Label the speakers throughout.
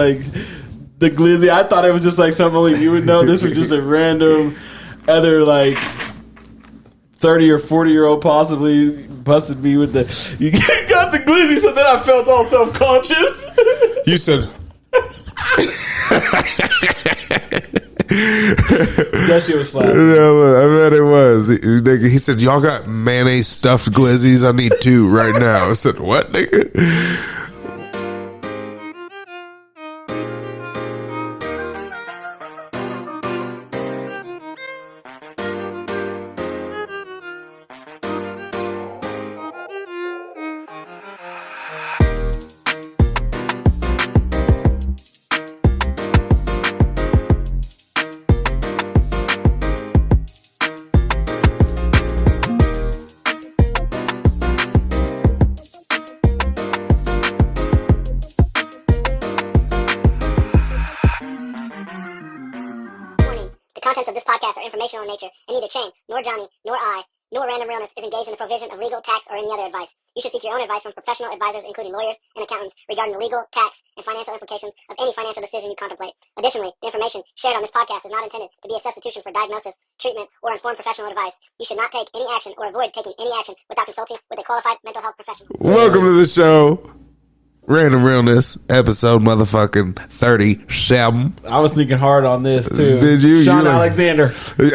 Speaker 1: Like the glizzy, I thought it was just like something only you would know. This was just a random other like 30 or 40-year-old possibly busted me with the you got the glizzy, so then I felt all self-conscious.
Speaker 2: You said
Speaker 1: that shit was slapping.
Speaker 2: No, I bet it was. He said, y'all got mayonnaise stuffed glizzies? I need 2 right now. I said, what, nigga?
Speaker 3: The contents of this podcast are informational in nature, and neither Chain, nor Johnny, nor I, nor Random Realness is engaged in the provision of legal, tax, or any other advice. You should seek your own advice from professional advisors, including lawyers and accountants, regarding the legal, tax, and financial implications of any financial decision you contemplate. Additionally, the information shared on this podcast is not intended to be a substitution for diagnosis, treatment, or informed professional advice. You should not take any action or avoid taking any action without consulting with a qualified mental health professional.
Speaker 2: Welcome to the show. Random Realness, episode motherfucking 37.
Speaker 1: I was thinking hard on this too.
Speaker 2: Did you?
Speaker 1: Sean Alexander.
Speaker 2: Oh, there you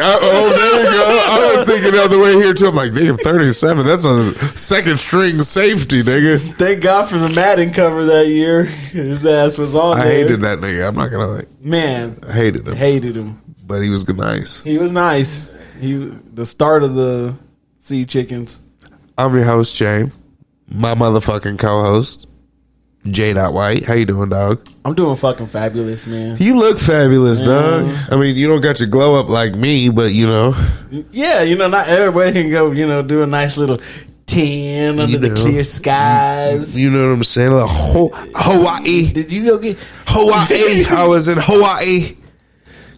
Speaker 2: go. I was thinking on the way here too. I'm like, nigga, 37. That's a second string safety, nigga.
Speaker 1: Thank God for the Madden cover that year. His ass was on there.
Speaker 2: I hated that nigga. I'm not gonna like.
Speaker 1: Man,
Speaker 2: I hated him. But he was nice.
Speaker 1: He was nice. The start of the Sea Chickens.
Speaker 2: I'm your host, Jay. My motherfucking co-host, J. White. How you doing, dog?
Speaker 1: I'm doing fucking fabulous, man.
Speaker 2: You look fabulous, dog. I mean, you don't got your glow up like me, but you know.
Speaker 1: Yeah, not everybody can go, do a nice little tan under the clear skies.
Speaker 2: You know what I'm saying? Like Hawaii.
Speaker 1: Did you go get
Speaker 2: Hawaii? I was in Hawaii.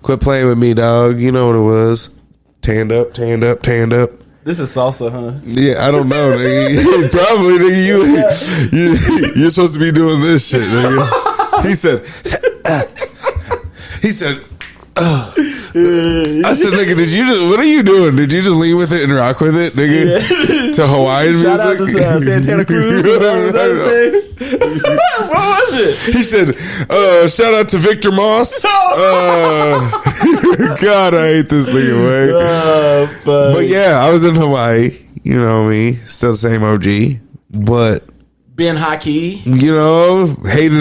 Speaker 2: Quit playing with me, dog. You know what it was. Tanned up.
Speaker 1: This is salsa, huh?
Speaker 2: Yeah, I don't know, nigga. Probably, nigga. You're supposed to be doing this shit, nigga. He said, I said, nigga, what are you doing? Did you just lean with it and rock with it, nigga? Yeah. To Hawaiian music?
Speaker 1: Shout out to Santana Cruz. What was it?
Speaker 2: He said, shout out to Victor Moss. God, I hate this nigga, way. But yeah, I was in Hawaii. You know me. Still the same OG. But
Speaker 1: being hockey.
Speaker 2: Hated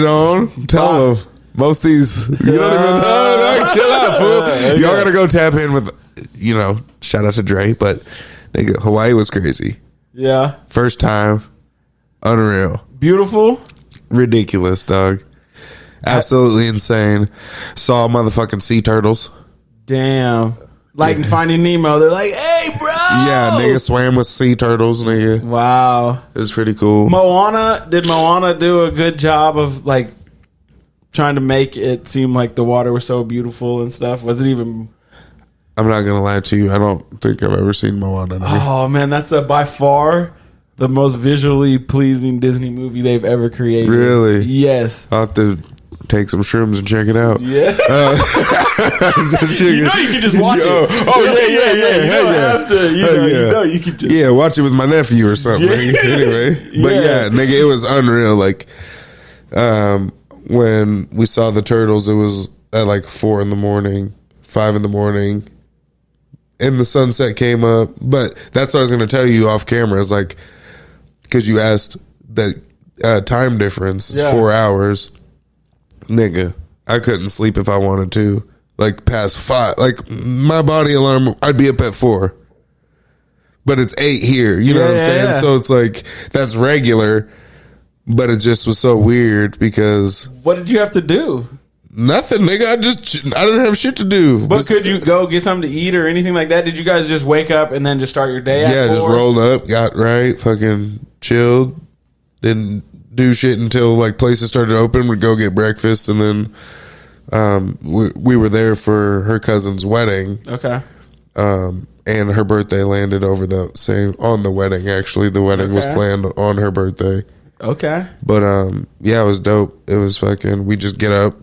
Speaker 2: on. Tell them. Most of these, you don't even know. Chill out, fool. Y'all gotta go tap in with, shout out to Dre. But nigga, Hawaii was crazy.
Speaker 1: Yeah.
Speaker 2: First time. Unreal.
Speaker 1: Beautiful.
Speaker 2: Ridiculous, dog. Absolutely insane. Saw motherfucking sea turtles.
Speaker 1: Damn. Like in Finding Nemo, they're like, hey, bro.
Speaker 2: Yeah, nigga swam with sea turtles, nigga.
Speaker 1: Wow.
Speaker 2: It was pretty cool.
Speaker 1: Did Moana do a good job of, like, trying to make it seem like the water was so beautiful and stuff? Was it even...
Speaker 2: I'm not going to lie to you. I don't think I've ever seen Moana.
Speaker 1: Oh, man, that's by far the most visually pleasing Disney movie they've ever created.
Speaker 2: Really?
Speaker 1: Yes.
Speaker 2: I'll have to take some shrooms and check it out.
Speaker 1: Yeah. You can just watch it.
Speaker 2: Yeah.
Speaker 1: You don't have to. You can just...
Speaker 2: Yeah, watch it with my nephew or something.
Speaker 1: Yeah.
Speaker 2: Anyway. But yeah, nigga, it was unreal. Like, when we saw the turtles, it was at like 4 in the morning, 5 in the morning, and the sunset came up. But that's what I was going to tell you off camera. Is like, because you asked that time difference is 4 hours. Nigga, I couldn't sleep if I wanted to. Like past 5, like my body alarm, I'd be up at 4. But it's 8 here. You know what I'm saying? Yeah. So it's like, that's regular. But it just was so weird because...
Speaker 1: What did you have to do?
Speaker 2: Nothing, nigga. I didn't have shit to do.
Speaker 1: But could you go get something to eat or anything like that? Did you guys just wake up and then just start your day at 4?
Speaker 2: Just rolled up, got right, fucking chilled. Didn't do shit until like places started open. We'd go get breakfast and then we were there for her cousin's wedding.
Speaker 1: Okay.
Speaker 2: And her birthday landed over on the wedding, actually. The wedding was planned on her birthday.
Speaker 1: Okay.
Speaker 2: But yeah, it was dope. It was fucking. We just get up,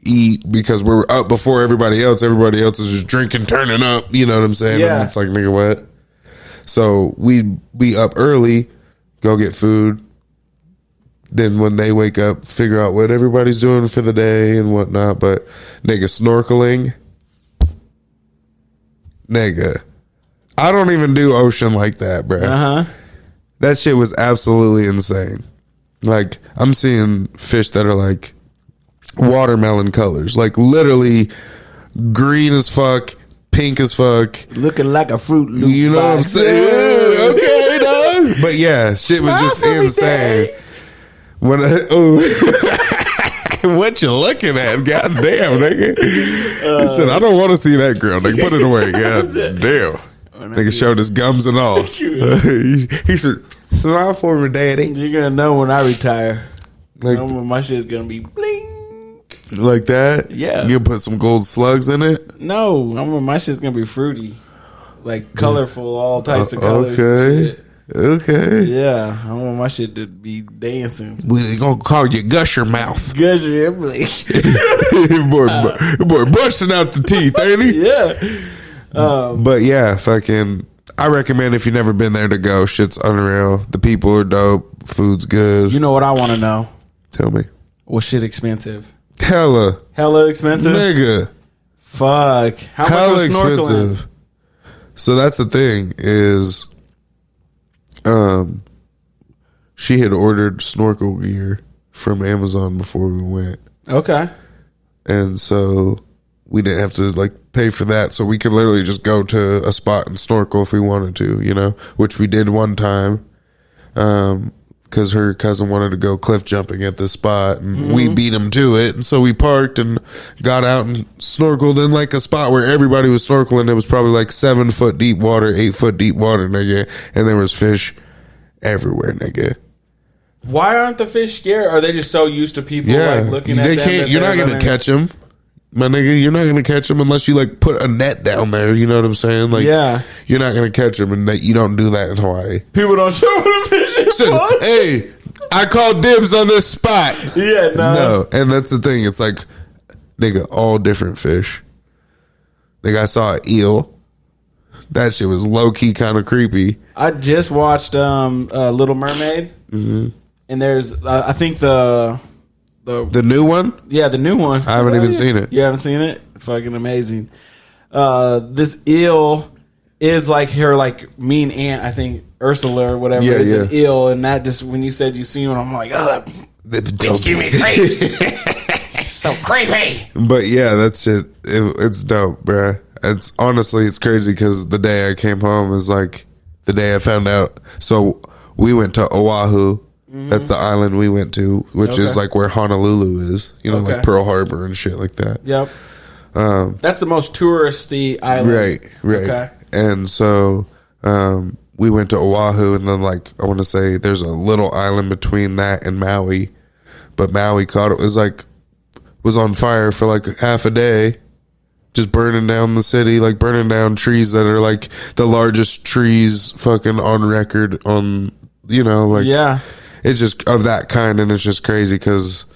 Speaker 2: eat because we were up before everybody else. Everybody else is just drinking, turning up. You know what I'm saying?
Speaker 1: Yeah.
Speaker 2: And it's like, nigga, what? So we be up early, go get food. Then when they wake up, figure out what everybody's doing for the day and whatnot. But nigga, snorkeling, nigga, I don't even do ocean like that, bro. That shit was absolutely insane. Like, I'm seeing fish that are like watermelon colors, like literally green as fuck, pink as fuck,
Speaker 1: Looking like a Fruit Loop.
Speaker 2: you know what I'm saying? Okay, dog. But yeah, shit was just insane. When what you looking at? God damn, nigga. He said, I don't want to see that girl. Nigga, put it away. God damn. Nigga showed his gums and all. he said, smile for me, daddy.
Speaker 1: You're gonna know when I retire.
Speaker 2: Like,
Speaker 1: My shit's gonna be bling.
Speaker 2: like that?
Speaker 1: Yeah.
Speaker 2: You put some gold slugs in it?
Speaker 1: No, my shit's gonna be fruity, like colorful, all types of colors. and
Speaker 2: Okay.
Speaker 1: shit.
Speaker 2: Okay.
Speaker 1: Yeah, I want my shit to be dancing.
Speaker 2: We gonna call you Gusher Mouth.
Speaker 1: Gusher, I'm like,
Speaker 2: boy busting out the teeth, ain't he?
Speaker 1: yeah.
Speaker 2: But yeah, fucking, I recommend if you've never been there to go. Shit's unreal. The people are dope. Food's good.
Speaker 1: You know what I want to know?
Speaker 2: Tell me.
Speaker 1: Was shit expensive?
Speaker 2: Hella
Speaker 1: Expensive?
Speaker 2: nigga.
Speaker 1: Fuck. How much
Speaker 2: Hella
Speaker 1: was snorkeling?
Speaker 2: expensive. So that's the thing is, she had ordered snorkel gear from Amazon before we went,
Speaker 1: Okay.
Speaker 2: and so we didn't have to like pay for that. So we could literally just go to a spot and snorkel if we wanted to, you know, which we did one time. Because her cousin wanted to go cliff jumping at this spot, and we beat him to it. And so we parked and got out and snorkeled in like a spot where everybody was snorkeling. It was probably like 7 foot deep water, 8 foot deep water, nigga. And there was fish everywhere, nigga.
Speaker 1: Why aren't the fish scared? Are they just so used to people
Speaker 2: Yeah,
Speaker 1: like looking at
Speaker 2: they
Speaker 1: them?
Speaker 2: can't.
Speaker 1: that
Speaker 2: You're not
Speaker 1: they're
Speaker 2: gonna catch them, my nigga. You're not gonna catch them unless you like put a net down there. You know what I'm saying? Like,
Speaker 1: Yeah.
Speaker 2: you're not gonna catch them, and that you don't do that in Hawaii.
Speaker 1: People don't show what a fish is.
Speaker 2: Said, hey, I called dibs on this spot.
Speaker 1: Yeah,
Speaker 2: No, and that's the thing. It's like, nigga, all different fish. Nigga, I saw an eel. That shit was low key kind of creepy.
Speaker 1: I just watched Little Mermaid, and there's I think the
Speaker 2: new one?
Speaker 1: the new one.
Speaker 2: I haven't even seen it.
Speaker 1: You haven't seen it? Fucking amazing. This eel is like her like mean aunt. I think Ursula or whatever
Speaker 2: Yeah,
Speaker 1: is
Speaker 2: yeah.
Speaker 1: an eel, and that just when you said you seen one, I'm like, oh, that bitch give me creeps. So creepy.
Speaker 2: But yeah, that's it. It's dope, bruh. It's honestly, it's crazy because the day I came home is like the day I found out. So we went to Oahu. That's the island we went to, which is like where Honolulu is. You know, like Pearl Harbor and shit like that.
Speaker 1: Yep. That's the most touristy island.
Speaker 2: Right.
Speaker 1: Okay.
Speaker 2: And so we went to Oahu, and then like I want to say there's a little island between that and Maui, but Maui was on fire for like half a day, just burning down the city, like burning down trees that are like the largest trees fucking on record on, you know, like,
Speaker 1: Yeah.
Speaker 2: it's just of that kind. And it's just crazy because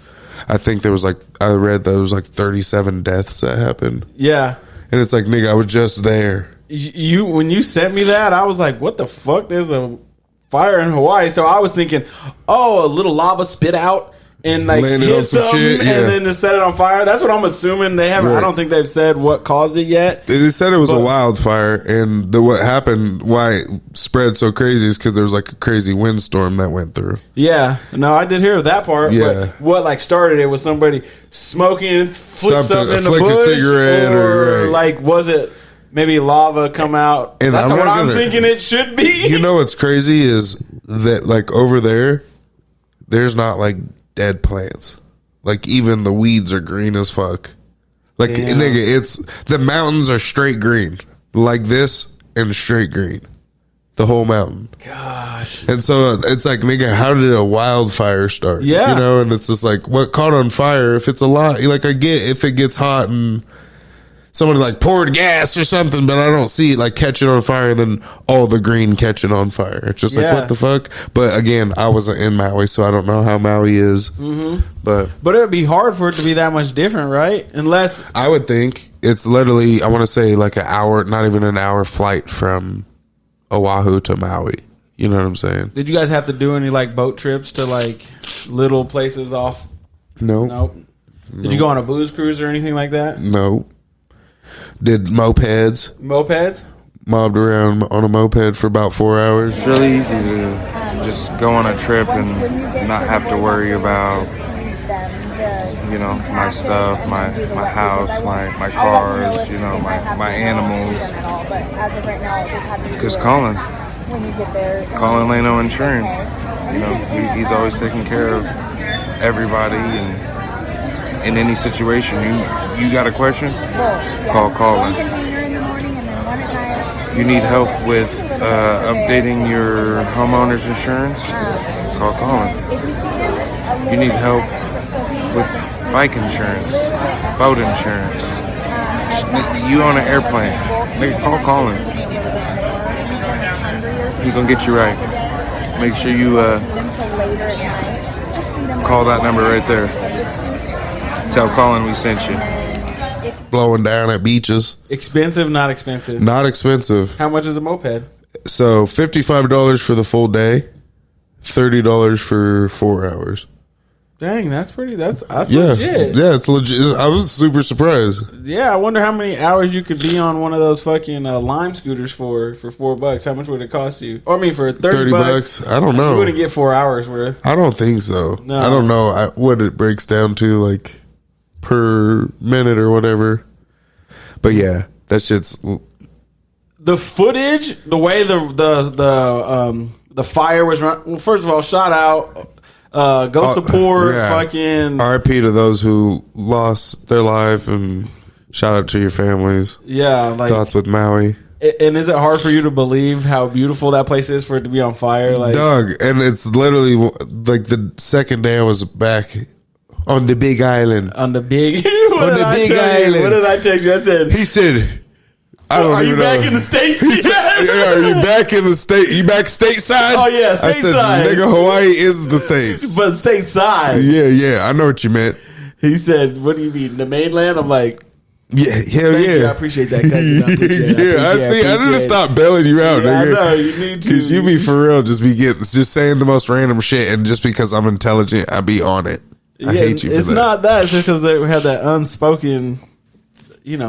Speaker 2: I think there was like, I read there was like 37 deaths that happened.
Speaker 1: Yeah.
Speaker 2: And it's like, nigga, I was just there.
Speaker 1: You when you sent me that, I was like, what the fuck? There's a fire in Hawaii. So I was thinking, oh, a little lava spit out and like
Speaker 2: Landed on
Speaker 1: hit
Speaker 2: some
Speaker 1: something
Speaker 2: shit, yeah.
Speaker 1: and then to set it on fire. That's what I'm assuming. They haven't. I
Speaker 2: Right.
Speaker 1: don't think they've said what caused it yet.
Speaker 2: They said it was a
Speaker 1: But-
Speaker 2: wildfire, and what happened, why it spread so crazy is because there was like a crazy windstorm that went through.
Speaker 1: Yeah, no, I did hear that part.
Speaker 2: Yeah.
Speaker 1: But what like started it was somebody smoking, flicked something in the
Speaker 2: flicked a
Speaker 1: bush,
Speaker 2: cigarette or- right.
Speaker 1: like was it maybe lava come out?
Speaker 2: And
Speaker 1: That's
Speaker 2: I'm
Speaker 1: what
Speaker 2: not
Speaker 1: I'm
Speaker 2: gonna-
Speaker 1: thinking it should be.
Speaker 2: You know what's crazy is that like over there's not like dead plants. Like even the weeds are green as fuck. Like
Speaker 1: Damn.
Speaker 2: nigga, it's the mountains are straight green, like this and straight green, the whole mountain.
Speaker 1: Gosh.
Speaker 2: And so it's like, nigga, how did a wildfire start?
Speaker 1: Yeah.
Speaker 2: You know, and it's just like, what caught on fire? If it's a lot, like I get if it gets hot and somebody like poured gas or something, but I don't see it like catching on fire and then all the green catching on fire. It's just like, what the fuck? But again, I wasn't in Maui, so I don't know how Maui is. But
Speaker 1: it would be hard for it to be that much different, right? Unless
Speaker 2: I would think it's literally, I want to say like an hour, not even an hour flight from Oahu to Maui. You know what I'm saying?
Speaker 1: Did you guys have to do any like boat trips to like little places off?
Speaker 2: No.
Speaker 1: Nope. Did you go on a booze cruise or anything like that?
Speaker 2: No. Did mopeds.
Speaker 1: Mopeds?
Speaker 2: Mobbed around on a moped for about 4 hours.
Speaker 4: It's really easy to just go on a trip and not have to worry about, you know, my stuff, my house, my cars, you know, my animals. Because Colin Lano Insurance, you know, he's always taking care of everybody, and in any situation, you got a question? Call Colin. You need help with updating your homeowner's insurance? Call Colin. You need help with bike insurance, boat insurance. You on an airplane? Nigga, call Colin. He gonna get you right. Make sure you call that number right there. Tell Colin we sent you.
Speaker 2: Blowing down at beaches.
Speaker 1: Expensive, not expensive?
Speaker 2: Not expensive.
Speaker 1: How much is a moped?
Speaker 2: So $55 for the full day, $30 for 4 hours.
Speaker 1: Dang, that's legit.
Speaker 2: Yeah, it's legit. I was super surprised.
Speaker 1: Yeah, I wonder how many hours you could be on one of those fucking Lime scooters for $4. How much would it cost you? Or I mean, for 30 bucks.
Speaker 2: I don't know.
Speaker 1: You wouldn't get 4 hours worth.
Speaker 2: I don't think so.
Speaker 1: No.
Speaker 2: I don't know what it breaks down to, like per minute or whatever. But yeah, that shit's
Speaker 1: the footage, the way the fire was run. Well, first of all, shout out. Go support fucking
Speaker 2: RIP to those who lost their life, and shout out to your families.
Speaker 1: Yeah, like
Speaker 2: thoughts with Maui.
Speaker 1: And is it hard for you to believe how beautiful that place is for it to be on fire? Like,
Speaker 2: Doug, and it's literally like the second day I was back on the Big Island.
Speaker 1: On the big island. What did I text you? I said
Speaker 2: he said, I don't
Speaker 1: are
Speaker 2: even
Speaker 1: you
Speaker 2: know.
Speaker 1: back in the States?
Speaker 2: He said, are you back in the state? You back stateside?
Speaker 1: Oh yeah, stateside.
Speaker 2: I said, nigga, Hawaii is the States.
Speaker 1: But stateside.
Speaker 2: Yeah, I know what you meant.
Speaker 1: He said, what do you mean, the mainland? I'm like,
Speaker 2: yeah, hell
Speaker 1: thank
Speaker 2: yeah.
Speaker 1: you. I appreciate that, cousin. I appreciate it.
Speaker 2: I didn't stop bailing you out,
Speaker 1: yeah,
Speaker 2: nigga.
Speaker 1: I know, you need to.
Speaker 2: Because you be for real, just saying the most random shit, and just because I'm intelligent, I be on it. I hate you for
Speaker 1: it's
Speaker 2: that.
Speaker 1: not that. It's just because they have that unspoken,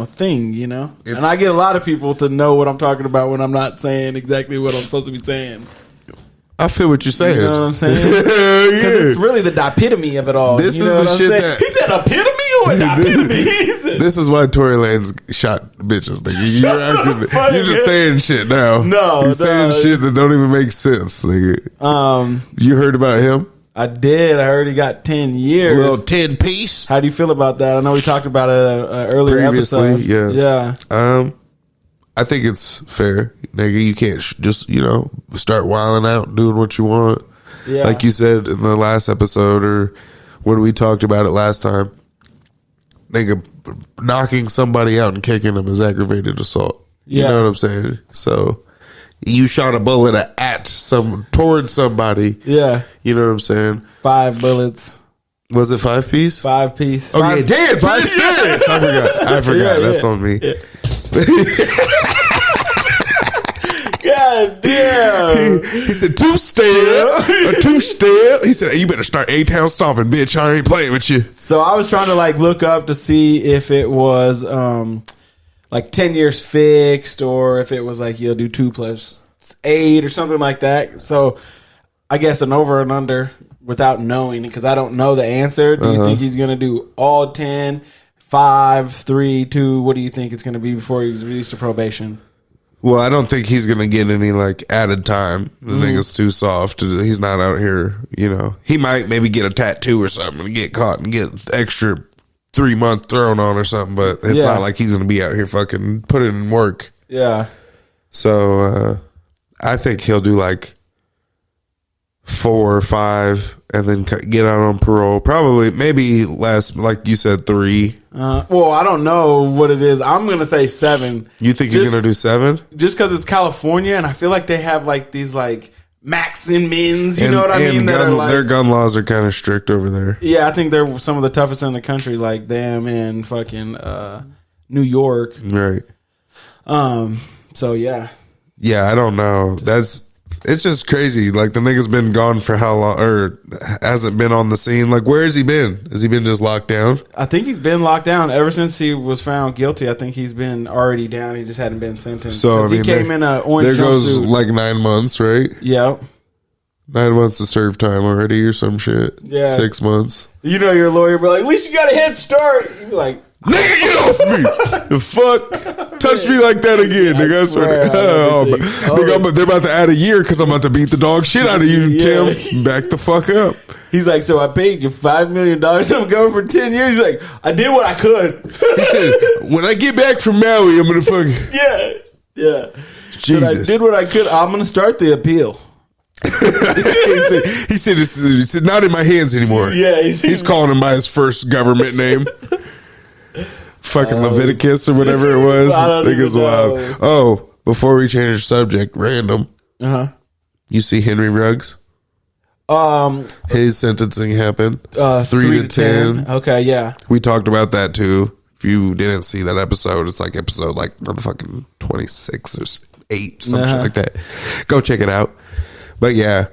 Speaker 1: thing, And I get a lot of people to know what I'm talking about when I'm not saying exactly what I'm supposed to be saying.
Speaker 2: I feel what you're saying.
Speaker 1: You know what I'm saying? Because it's really the epitome of it all.
Speaker 2: This is the shit that...
Speaker 1: He said epitome or epitome?
Speaker 2: This is why Tory Lanez shot bitches. Nigga. You're just saying shit now. You're saying shit that don't even make sense. Nigga. You heard about him?
Speaker 1: I did. I heard he got 10 years.
Speaker 2: A little 10 piece.
Speaker 1: How do you feel about that? I know we talked about it earlier
Speaker 2: previously,
Speaker 1: episode.
Speaker 2: Yeah. I think it's fair. Nigga, you can't just, start wilding out, doing what you want.
Speaker 1: Yeah.
Speaker 2: Like you said in the last episode or when we talked about it last time. Nigga, knocking somebody out and kicking them is aggravated assault. You know what I'm saying? So you shot a bullet towards somebody.
Speaker 1: Yeah.
Speaker 2: You know what I'm saying?
Speaker 1: 5 bullets.
Speaker 2: Was it 5 piece?
Speaker 1: 5 piece.
Speaker 2: Okay, damn, 5 stairs. I forgot. That's on me.
Speaker 1: Yeah. God damn.
Speaker 2: He said 2 step. A 2 step. He said, you better start A-Town stomping, bitch. I ain't playing with you.
Speaker 1: So I was trying to look up to see if it was 10 years fixed or if it was you'll do 2 + 8 or something like that. So I guess an over and under without knowing, because I don't know the answer. Do you think he's going to do all 10, 5, 3, 2? What do you think it's going to be before he's released to probation?
Speaker 2: Well, I don't think he's going to get any added time. The nigga's too soft. He's not out here, He might maybe get a tattoo or something and get caught and get extra 3-month thrown on or something, but it's not like he's going to be out here fucking putting in work.
Speaker 1: Yeah.
Speaker 2: So, I think he'll do 4 or 5, and then get out on parole. Probably, maybe less, like you said, 3.
Speaker 1: Well, I don't know what it is. I'm gonna say 7.
Speaker 2: You think he's gonna do 7?
Speaker 1: Just because it's California, and I feel like they have like these like max and mins. You know what I mean?
Speaker 2: Their gun laws are kind of strict over there.
Speaker 1: Yeah, I think they're some of the toughest in the country, like them and fucking New York.
Speaker 2: Right.
Speaker 1: So yeah.
Speaker 2: Yeah, I don't know. It's just crazy. Like, the nigga's been gone for how long, or hasn't been on the scene. Like, where has he been? Has he been just locked down?
Speaker 1: I think he's been locked down ever since he was found guilty. I think he's been already down. He just hadn't been sentenced.
Speaker 2: So, I mean,
Speaker 1: he came in an orange
Speaker 2: there goes
Speaker 1: jumpsuit.
Speaker 2: like 9 months, right?
Speaker 1: Yep.
Speaker 2: 9 months to serve time already or some shit.
Speaker 1: Yeah.
Speaker 2: 6 months.
Speaker 1: You know your lawyer be like, at least you got a head start. You be like,
Speaker 2: nigga, get off me! The fuck? Touch me like that again, nigga. I swear. Nigga, they're about to add a year because I'm about to beat the dog shit out of you, Tim. Back the fuck up.
Speaker 1: He's like, so I paid you $5 million. I'm going for 10 years. He's like, I did what I could.
Speaker 2: He said, when I get back from Maui, I'm gonna fucking
Speaker 1: yeah.
Speaker 2: Jesus.
Speaker 1: Said I did what I could. I'm gonna start the appeal.
Speaker 2: he said it's not in my hands anymore.
Speaker 1: Yeah,
Speaker 2: he's calling him by his first government name. Fucking Leviticus or whatever it was. I think it's wild. Oh, before we change the subject, random. You see Henry Ruggs? His sentencing happened. 3 to 10.
Speaker 1: Okay, yeah.
Speaker 2: We talked about that too. If you didn't see that episode, it's like episode like motherfucking 26 or 8, some shit like that. Go check it out. But yeah,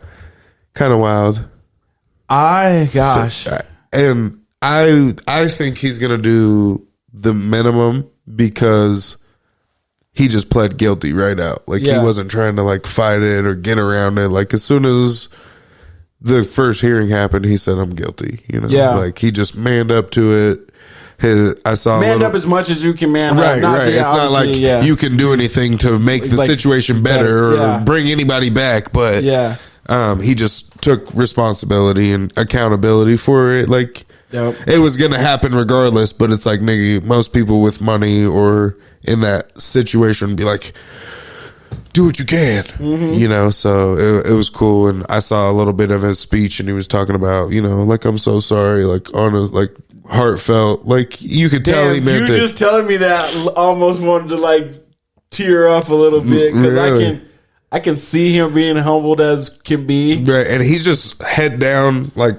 Speaker 2: kind of wild. And I think he's gonna do the minimum because he just pled guilty right out. Like, he wasn't trying to like fight it or get around it. Like, as soon as the first hearing happened, he said, I'm guilty. You know, like, he just manned up to it. I saw
Speaker 1: manned up as much as you can man up.
Speaker 2: Right. It's not like you can do anything to make the situation better or bring anybody back, but he just took responsibility and accountability for it. Like, it was gonna happen regardless, but it's like, nigga, most people with money or in that situation would be like, do what you can, you know. So it was cool, and I saw a little bit of his speech, and he was talking about, you know, like, I'm so sorry, like, honest, like, heartfelt, like, you could tell he meant it.
Speaker 1: You just telling me that almost wanted to like tear up a little bit because I can see him being humbled as can be.
Speaker 2: Right, and he's just head down, like,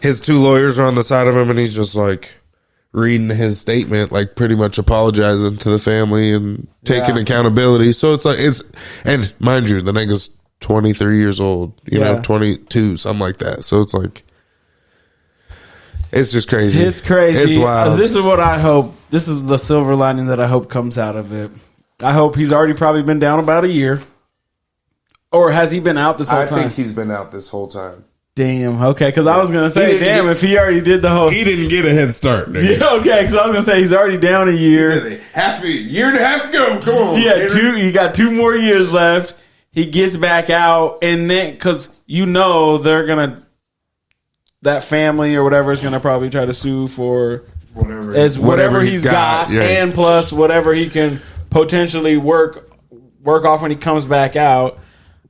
Speaker 2: his 2 lawyers are on the side of him, and he's just like reading his statement, like pretty much apologizing to the family and taking accountability. So it's like, and mind you, the nigga's 23 years old, you know, 22, something like that. So it's like, it's just crazy.
Speaker 1: It's crazy.
Speaker 2: It's wild.
Speaker 1: This is what I hope. This is the silver lining that I hope comes out of it. I hope he's already probably been down about a year. Or has he been out this whole time?
Speaker 2: I think he's been out this whole time.
Speaker 1: Damn. Okay, because I was gonna say, if he already did the whole,
Speaker 2: he didn't get a head start. Nigga.
Speaker 1: Yeah, okay, because I was gonna say he's already down a year,
Speaker 2: year and a half ago. Come on,
Speaker 1: yeah, you got 2 more years left. He gets back out, and then because you know they're gonna, that family or whatever is gonna probably try to sue for whatever he's got, and plus whatever he can potentially work off when he comes back out.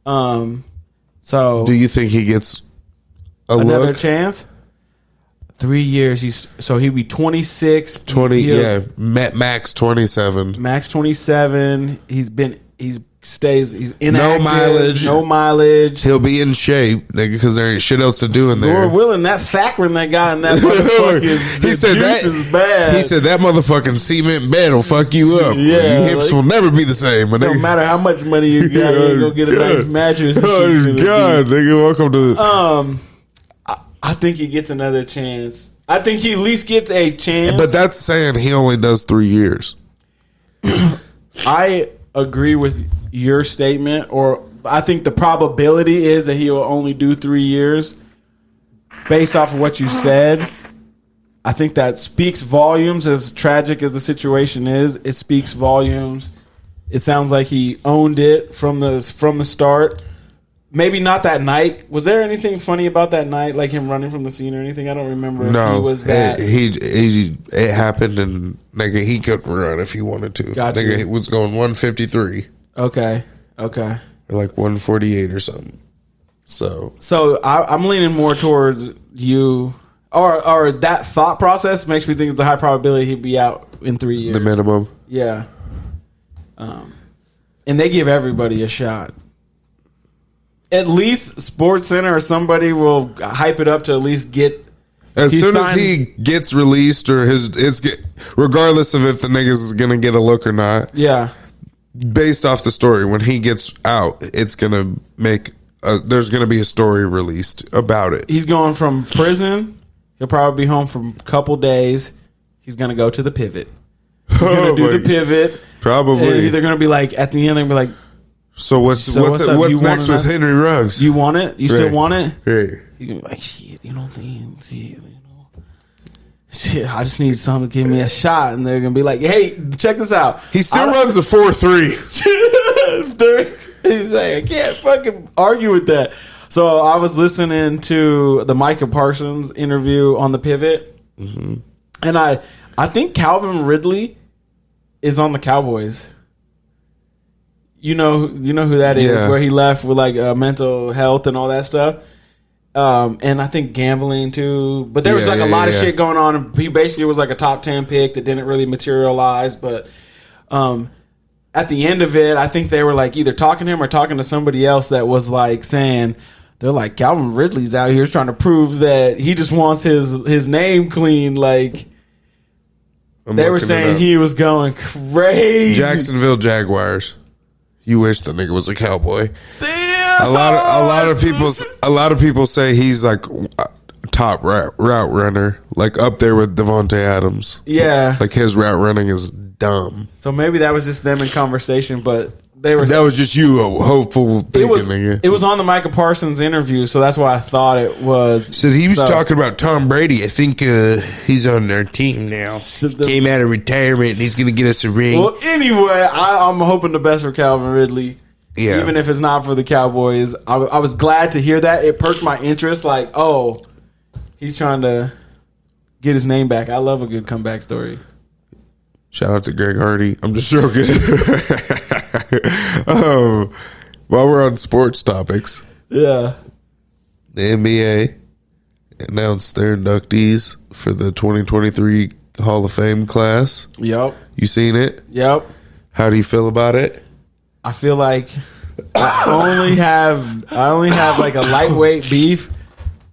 Speaker 1: So
Speaker 2: do you think he gets
Speaker 1: another chance? 3 years. He'd be 26.
Speaker 2: 20. Max 27.
Speaker 1: Max 27. He's inactive. No mileage.
Speaker 2: He'll be in shape, nigga, because there ain't shit else to do in there.
Speaker 1: Lord willing, that Thakrin they got in that motherfucker is bad.
Speaker 2: He said that motherfucking cement bed will fuck you up.
Speaker 1: Yeah,
Speaker 2: your hips will never be the same.
Speaker 1: No matter how much money you got, you ain't gonna get a nice mattress.
Speaker 2: Oh God, nigga, welcome to.
Speaker 1: I think he gets another chance. I think he at least gets a chance.
Speaker 2: But that's saying he only does 3 years.
Speaker 1: I agree with your statement, or I think the probability is that he will only do 3 years based off of what you said. I think that speaks volumes. As tragic as the situation is, it speaks volumes. It sounds like he owned it from the start. Maybe not that night. Was there anything funny about that night, like him running from the scene or anything? I don't remember.
Speaker 2: No,
Speaker 1: if he was that.
Speaker 2: It happened, and nigga, he couldn't run if he wanted to.
Speaker 1: Gotcha.
Speaker 2: Nigga, he was going 153.
Speaker 1: Okay.
Speaker 2: Or like 148 or something. So
Speaker 1: I'm leaning more towards you, or that thought process makes me think it's a high probability he'd be out in 3 years.
Speaker 2: the minimum.
Speaker 1: Yeah. And they give everybody a shot. At least SportsCenter or somebody will hype it up to at least get.
Speaker 2: As soon as he gets released, or regardless of if the niggas is gonna get a look or not.
Speaker 1: Yeah.
Speaker 2: Based off the story, when he gets out, it's gonna make. There's gonna be a story released about it.
Speaker 1: He's going from prison. He'll probably be home for a couple days. He's gonna go to the pivot. He's gonna do the pivot.
Speaker 2: Probably.
Speaker 1: And they're gonna be like at the end. They're gonna be like,
Speaker 2: So what's
Speaker 1: up?
Speaker 2: next with Henry Ruggs?
Speaker 1: You want it? You still want it?
Speaker 2: Hey.
Speaker 1: You can be like, shit, you don't think, shit, I just need someone to give me a shot. And they're going to be like, hey, check this out.
Speaker 2: He still runs a 4.3.
Speaker 1: He's like, I can't fucking argue with that. So I was listening to the Micah Parsons interview on the pivot. Mm-hmm. And I think Calvin Ridley is on the Cowboys. You know who that is,
Speaker 2: Yeah.
Speaker 1: where he left with like mental health and all that stuff. And I think gambling too. But there was a lot of shit going on. And he basically was like a top 10 pick that didn't really materialize. But at the end of it, I think they were like either talking to him or talking to somebody else that was like saying, they're like, Calvin Ridley's out here trying to prove that he just wants his name clean. Like, they were saying he was going crazy.
Speaker 2: Jacksonville Jaguars. You wish the nigga was a Cowboy.
Speaker 1: Damn.
Speaker 2: A lot of people say he's like top route runner, like up there with Devontae Adams.
Speaker 1: Yeah,
Speaker 2: like his route running is dumb.
Speaker 1: So maybe that was just them in conversation, but
Speaker 2: that was just you hopeful thinking, nigga.
Speaker 1: It was on the Micah Parsons interview, so that's why I thought it was.
Speaker 2: So he was talking about Tom Brady. I think he's on their team now. Came out of retirement and he's going to get us a ring.
Speaker 1: Well, anyway, I'm hoping the best for Calvin Ridley.
Speaker 2: Yeah.
Speaker 1: Even if it's not for the Cowboys. I was glad to hear that. It perked my interest. Like, oh, he's trying to get his name back. I love a good comeback story.
Speaker 2: Shout out to Greg Hardy. I'm just joking. While we're on sports topics,
Speaker 1: yeah,
Speaker 2: the NBA announced their inductees for the 2023 Hall of Fame class.
Speaker 1: Yep.
Speaker 2: You seen it?
Speaker 1: Yep.
Speaker 2: How do you feel about it?
Speaker 1: I feel like I only have like a lightweight beef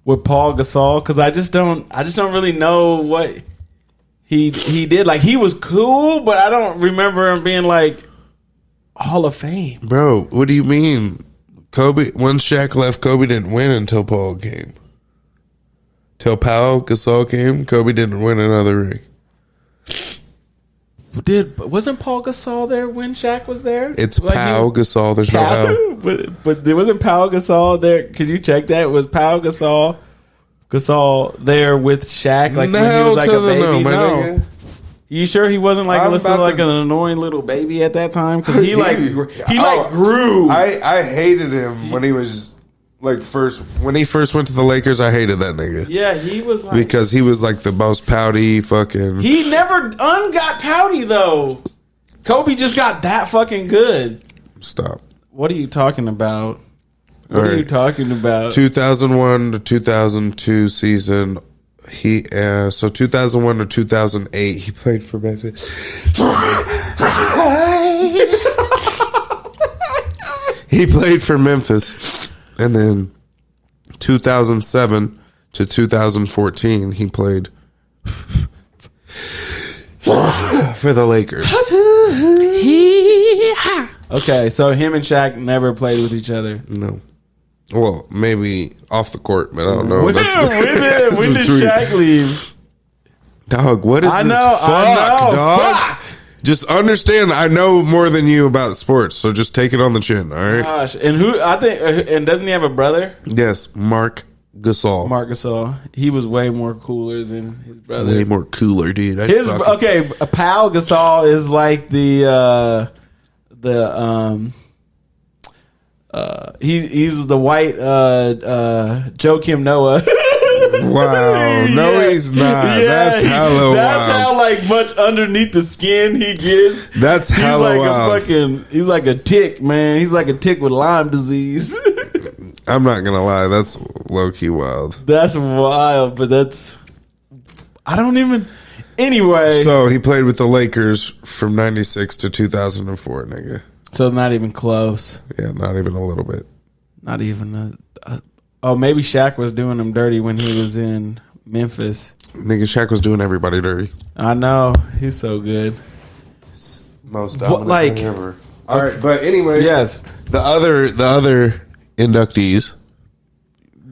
Speaker 1: with Paul Gasol because I just don't really know what he did. Like, he was cool, but I don't remember him being like Hall of Fame.
Speaker 2: Bro, what do you mean? Kobe, once Shaq left, Kobe didn't win until Paul came. Till Pau Gasol came, Kobe didn't win another ring.
Speaker 1: Wasn't Paul Gasol there when Shaq was there?
Speaker 2: It's like Pau Gasol. There's no Pau.
Speaker 1: But there wasn't Pau Gasol there. Could you check that? Was Pau Gasol there with Shaq? Like when he was like a baby? No. You sure he wasn't like an annoying little baby at that time? Because he grew.
Speaker 2: I hated him when he was like when he first went to the Lakers. I hated that nigga.
Speaker 1: Yeah, he was like,
Speaker 2: because he was like the most pouty fucking.
Speaker 1: He never got pouty though. Kobe just got that fucking good.
Speaker 2: Stop.
Speaker 1: What are you talking about? What are you talking about?
Speaker 2: 2001 to 2002 season. He 2001 to 2008 he played for Memphis. He played for Memphis, and then 2007 to 2014 he played for the Lakers.
Speaker 1: Okay, so him and Shaq never played with each other.
Speaker 2: No. Well, maybe off the court, but I don't know.
Speaker 1: When did Shaq leave?
Speaker 2: Dog, what is this?
Speaker 1: I know.
Speaker 2: Dog?
Speaker 1: Fuck!
Speaker 2: Just understand, I know more than you about sports, so just take it on the chin, all right?
Speaker 1: Gosh, and doesn't he have a brother?
Speaker 2: Yes, Mark Gasol.
Speaker 1: Marc Gasol. He was way more cooler than his brother.
Speaker 2: Way more cooler, dude.
Speaker 1: Pau Gasol is like he's the white Joakim Noah.
Speaker 2: Wow. No, he's not. Yeah, that's hella wild.
Speaker 1: That's how like much underneath the skin he gets.
Speaker 2: That's hella wild.
Speaker 1: He's like a tick, man. He's like a tick with Lyme disease.
Speaker 2: I'm not gonna lie, that's low key wild.
Speaker 1: That's wild, but that's I don't even. Anyway,
Speaker 2: So he played with the Lakers from '96 to 2004, nigga.
Speaker 1: so not even close.
Speaker 2: Yeah, not even a little bit.
Speaker 1: Not even oh, maybe Shaq was doing him dirty when he was in Memphis.
Speaker 2: Nigga, Shaq was doing everybody dirty.
Speaker 1: I know, he's so good.
Speaker 2: Most
Speaker 1: dominant like,
Speaker 2: thing ever. All right, but anyways,
Speaker 1: Yes,
Speaker 2: the other inductees.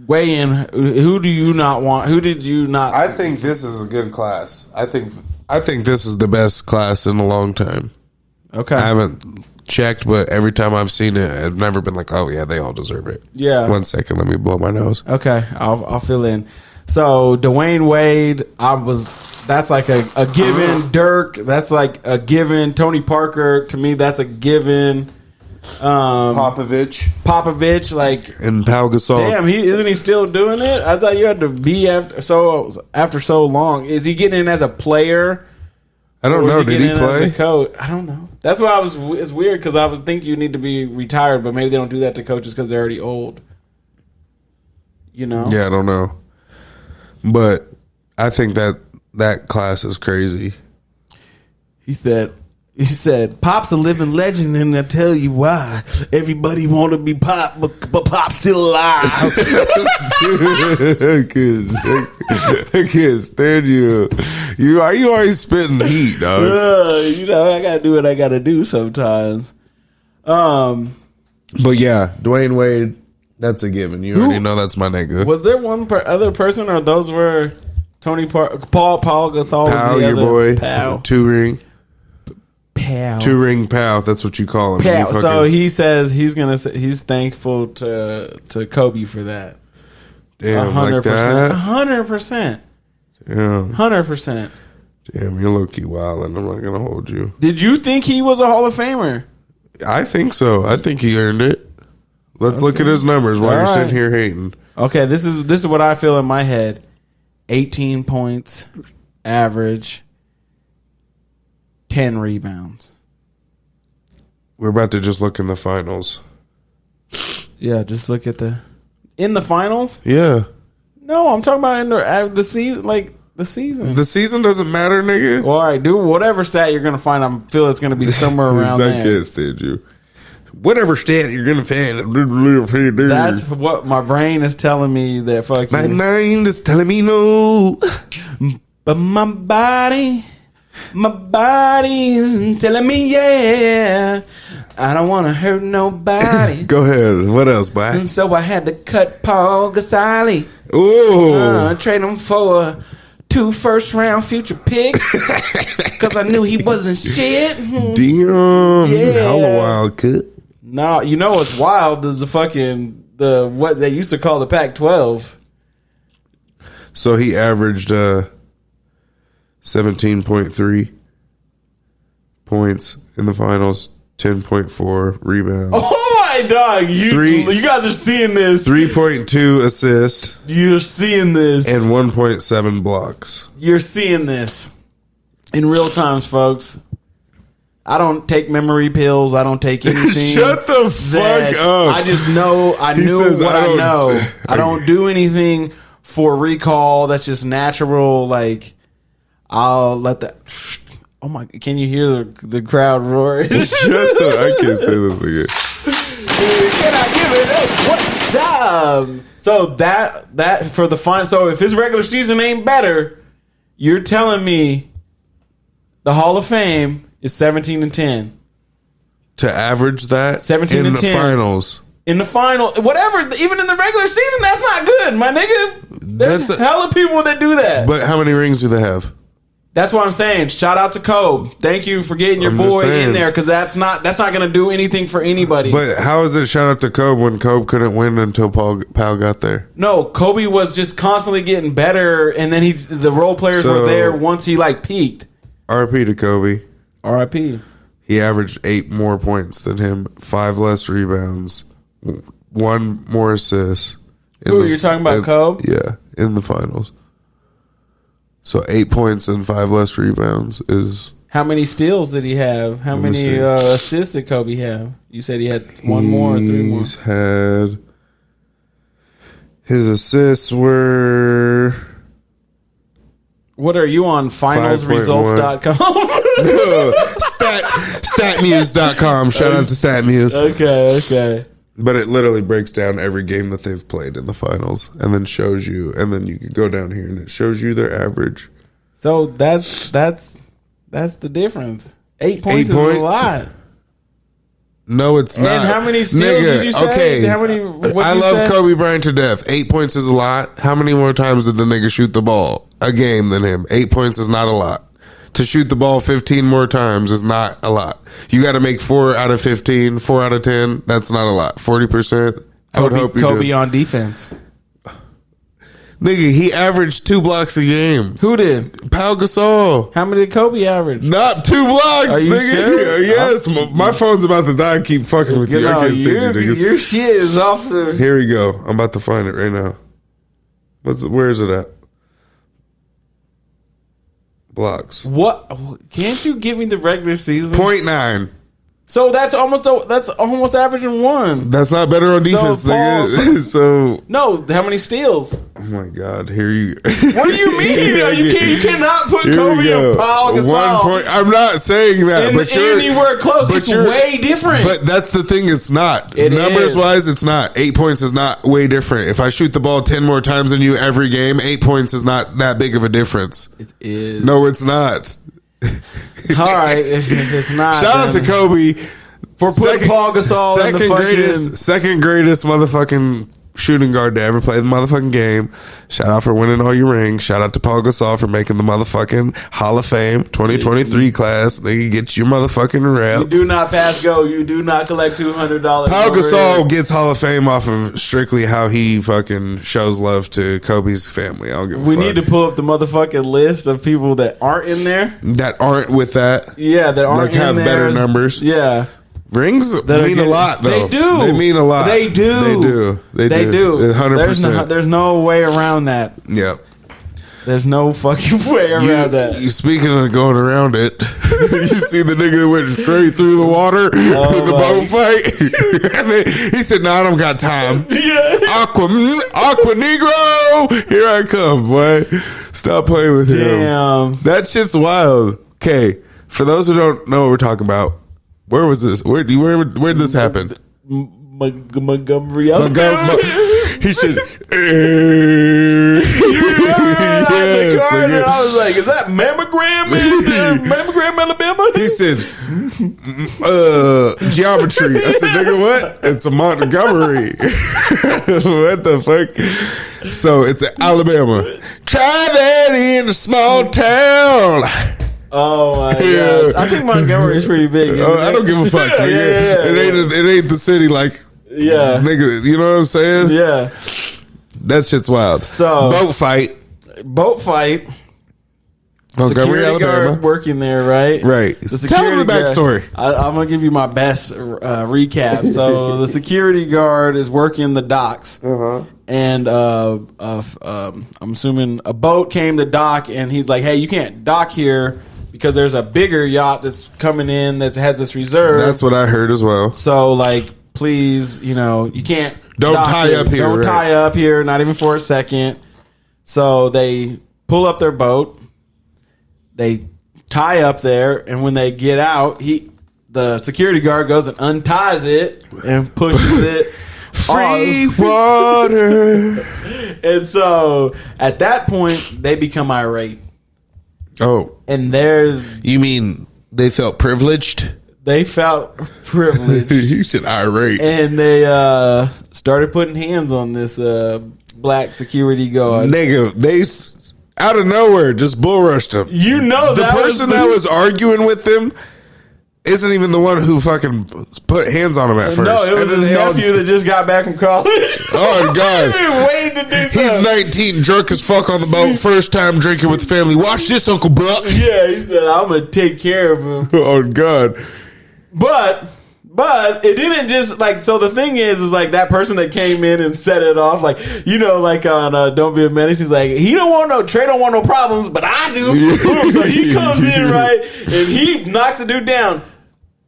Speaker 1: weigh in. Who do you not want? Who did you not?
Speaker 2: I think this is a good class. I think this is the best class in a long time.
Speaker 1: Okay,
Speaker 2: I haven't checked, but every time I've seen it, I've never been like, oh yeah, they all deserve it.
Speaker 1: Yeah.
Speaker 2: 1 second, let me blow my nose.
Speaker 1: Okay, I'll fill in. So Dwayne Wade, that's like a given. Dirk, that's like a given. Tony Parker, to me, that's a given. Popovich, like,
Speaker 2: And Pau Gasol.
Speaker 1: damn, isn't he still doing it? I thought you had to be after so long. Is he getting in as a player?
Speaker 2: I don't know. Did he
Speaker 1: As
Speaker 2: play?
Speaker 1: a coach? I don't know. That's why it's weird because I would think you need to be retired, but maybe they don't do that to coaches because they're already old. You know?
Speaker 2: Yeah, I don't know. But I think that class is crazy.
Speaker 1: He said, Pop's a living legend, and I tell you why. Everybody want to be Pop, but Pop's still alive.
Speaker 2: I can't stand you. You always spitting heat, dog.
Speaker 1: I gotta do what I gotta do sometimes.
Speaker 2: But yeah, Dwayne Wade, that's a given. You already know that's my nigga.
Speaker 1: Was there one other person, or those were Tony Paul Gasol?
Speaker 2: Pau,
Speaker 1: was the
Speaker 2: your
Speaker 1: other?
Speaker 2: boy,
Speaker 1: Pau.
Speaker 2: 2-ring.
Speaker 1: Pau.
Speaker 2: 2-ring Pau. That's what you call him.
Speaker 1: Pau. So he says he's thankful to Kobe for that.
Speaker 2: Damn,
Speaker 1: 100%.
Speaker 2: like that.
Speaker 1: 100%.
Speaker 2: Damn.
Speaker 1: 100%.
Speaker 2: Damn, you're low key wild, and I'm not gonna hold you.
Speaker 1: Did you think he was a Hall of Famer?
Speaker 2: I think so. I think he earned it. Let's look at his numbers while
Speaker 1: All
Speaker 2: you're
Speaker 1: right.
Speaker 2: sitting here hating.
Speaker 1: Okay, this is what I feel in my head. 18 points, average, 10 rebounds.
Speaker 2: We're about to just look in the finals.
Speaker 1: Yeah, just look at in the finals.
Speaker 2: Yeah.
Speaker 1: No, I'm talking about in the season, like the season.
Speaker 2: The season doesn't matter, nigga.
Speaker 1: Well, all right, do whatever stat you're gonna find. I feel it's gonna be somewhere around
Speaker 2: I
Speaker 1: there.
Speaker 2: can't stand you. Whatever stat you're gonna find.
Speaker 1: That's what my brain is telling me. That fucking
Speaker 2: my mind is telling me no.
Speaker 1: but my body's telling me yeah. I don't want to hurt nobody.
Speaker 2: Go ahead. What else, boy?
Speaker 1: And so I had to cut Paul Gasol.
Speaker 2: Ooh.
Speaker 1: Trade him for 2 first-round future picks because I knew he wasn't shit.
Speaker 2: Damn.
Speaker 1: Yeah.
Speaker 2: Hella wild cut.
Speaker 1: No, you know what's wild is the what they used to call the Pac-12.
Speaker 2: So he averaged 17.3 points in the finals, 10.4 rebounds.
Speaker 1: Oh my dog! You guys are seeing this.
Speaker 2: 3.2 assists.
Speaker 1: You're seeing this.
Speaker 2: And 1.7 blocks.
Speaker 1: You're seeing this in real times, folks. I don't take memory pills. I don't take anything.
Speaker 2: Shut the fuck up.
Speaker 1: I just know. I knew what I know. I don't do anything for recall. That's just natural. Like, I'll let that. Oh my! Can you hear the crowd roar?
Speaker 2: Shut the. I can't stand this again.
Speaker 1: Can I give it up? What time? So that for the fine. So if his regular season ain't better, you're telling me the Hall of Fame is 17-10
Speaker 2: To average that
Speaker 1: 17
Speaker 2: in
Speaker 1: and
Speaker 2: the
Speaker 1: 10.
Speaker 2: finals.
Speaker 1: In the final, whatever. Even in the regular season, that's not good, my nigga. There's hella people that do that.
Speaker 2: But how many rings do they have?
Speaker 1: That's what I'm saying. Shout out to Kobe. Thank you for getting your
Speaker 2: I'm just
Speaker 1: boy
Speaker 2: saying.
Speaker 1: in there because that's not going to do anything for anybody.
Speaker 2: But how is it shout out to Kobe when Kobe couldn't win until Pau got there?
Speaker 1: No, Kobe was just constantly getting better, and then the role players were there once he peaked.
Speaker 2: RP to Kobe.
Speaker 1: R.I.P.
Speaker 2: He averaged 8 more points than him, 5 less rebounds, 1 more assist.
Speaker 1: You're talking about Kobe?
Speaker 2: Yeah, in the finals. So 8 points and 5 less rebounds is...
Speaker 1: How many steals did he have? How many assists did Kobe have? You said he had 1 more or 3 more?
Speaker 2: He's had His assists were...
Speaker 1: What are you on? Finalsresults.com?
Speaker 2: Statmuse.com. Shout out to Statmuse.
Speaker 1: Okay.
Speaker 2: But it literally breaks down every game that they've played in the finals and then shows you, and then you can go down here and it shows you their average.
Speaker 1: So that's the difference. 8 points is a lot.
Speaker 2: No, it's not.
Speaker 1: And how many steals did you say?
Speaker 2: Okay.
Speaker 1: I
Speaker 2: love Kobe Bryant to death. 8 points is a lot. How many more times did the nigga shoot the ball a game than him? 8 points is not a lot. To shoot the ball 15 more times is not a lot. You got to make 4 out of 15, 4 out of 10. That's not a lot. 40%. I would hope you do.
Speaker 1: Kobe on defense.
Speaker 2: Nigga, he averaged 2 blocks a game.
Speaker 1: Who did?
Speaker 2: Pau Gasol.
Speaker 1: How many did Kobe average?
Speaker 2: Not 2 blocks,
Speaker 1: Are you
Speaker 2: nigga.
Speaker 1: sure?
Speaker 2: Yes, my phone's about to die. I keep fucking with you. I can't stand you, niggas.
Speaker 1: Your shit is off the...
Speaker 2: Here we go. I'm about to find it right now. Where is it at? Blocks.
Speaker 1: What? Can't you give me the regular season?
Speaker 2: 0.9.
Speaker 1: So that's almost averaging 1.
Speaker 2: That's not better on defense, nigga. So
Speaker 1: no, how many steals?
Speaker 2: oh my god, here you.
Speaker 1: What do you mean? You cannot put
Speaker 2: Here
Speaker 1: Kobe
Speaker 2: we go.
Speaker 1: and Pau Gasol.
Speaker 2: 1 point. I'm not saying that, but you're
Speaker 1: anywhere close. It's way different.
Speaker 2: But that's the thing. It's not.
Speaker 1: It
Speaker 2: Numbers
Speaker 1: is.
Speaker 2: wise, it's not. 8 points is not way different. If I shoot the ball 10 more times than you every game, 8 points is not that big of a difference.
Speaker 1: It is.
Speaker 2: No, it's not.
Speaker 1: All right, if it's not.
Speaker 2: Shout out to Kobe
Speaker 1: for putting Pau Gasol in the fucking
Speaker 2: second greatest motherfucking shooting guard to ever play the motherfucking game. Shout out for winning all your rings. Shout out to Pau Gasol for making the motherfucking Hall of Fame 2023 class. They get your motherfucking rep.
Speaker 1: You do not pass go. You do not collect $200.
Speaker 2: Pau Gasol gets Hall of Fame off of strictly how he fucking shows love to Kobe's family. I don't give a fuck.
Speaker 1: We need to pull up the motherfucking list of people that aren't in there.
Speaker 2: That aren't with that.
Speaker 1: Yeah, that aren't
Speaker 2: like have
Speaker 1: in there.
Speaker 2: better numbers.
Speaker 1: Yeah.
Speaker 2: Rings mean a lot, though.
Speaker 1: They do.
Speaker 2: They mean a lot.
Speaker 1: They do.
Speaker 2: They do. 100%.
Speaker 1: There's no way around that.
Speaker 2: Yep.
Speaker 1: There's no fucking way around that.
Speaker 2: You speaking of going around it, you see the nigga that went straight through the water with the boat fight? He said, "No, I don't got time."
Speaker 1: Yeah.
Speaker 2: Aqua Negro, here I come, boy. Stop playing with him.
Speaker 1: Damn.
Speaker 2: That shit's wild. Okay, for those who don't know what we're talking about, where was this? Where did this happen?
Speaker 1: Montgomery.
Speaker 2: He said,
Speaker 1: yes, and I was like, is that mammogram in mammogram, Alabama?
Speaker 2: He said, geometry. I said, nigga, what? It's a Montgomery. What the fuck? So it's Alabama. Try that in a small town.
Speaker 1: Oh my god! I think Montgomery is pretty big.
Speaker 2: I don't give a fuck.
Speaker 1: Yeah.
Speaker 2: It ain't the city like nigga. You know what I'm saying?
Speaker 1: Yeah.
Speaker 2: That shit's wild.
Speaker 1: So
Speaker 2: boat fight.
Speaker 1: Montgomery, Alabama. Guard working there, right?
Speaker 2: Right. Tell me the backstory.
Speaker 1: I'm gonna give you my best recap. So the security guard is working the docks, and I'm assuming a boat came to dock, and he's like, "Hey, you can't dock here because there's a bigger yacht that's coming in that has this reserve."
Speaker 2: That's what I heard as well.
Speaker 1: So, like, please, you can't.
Speaker 2: Don't tie up here.
Speaker 1: Don't tie up here, not even for a second. So they pull up their boat. They tie up there, and when they get out, the security guard goes and unties it and pushes it.
Speaker 2: Free water.
Speaker 1: And so at that point, they become irate.
Speaker 2: Oh.
Speaker 1: And
Speaker 2: you mean they felt privileged?
Speaker 1: They felt privileged.
Speaker 2: You said irate.
Speaker 1: And they started putting hands on this black security guard.
Speaker 2: Nigga, they out of nowhere just bull rushed him. The person that was arguing with them isn't even the one who fucking put hands on him at first.
Speaker 1: No, it was his nephew that just got back from college.
Speaker 2: Oh God!
Speaker 1: Waiting to do
Speaker 2: He's 19, drunk as fuck on the boat, first time drinking with the family. Watch this, Uncle Buck.
Speaker 1: Yeah, he said, "I'm gonna take care of him."
Speaker 2: Oh God!
Speaker 1: But it didn't just so the thing is like that person that came in and set it off like on Don't Be a Menace, he's like, Trey don't want no problems, but I do. So he comes in, right, and he knocks the dude down.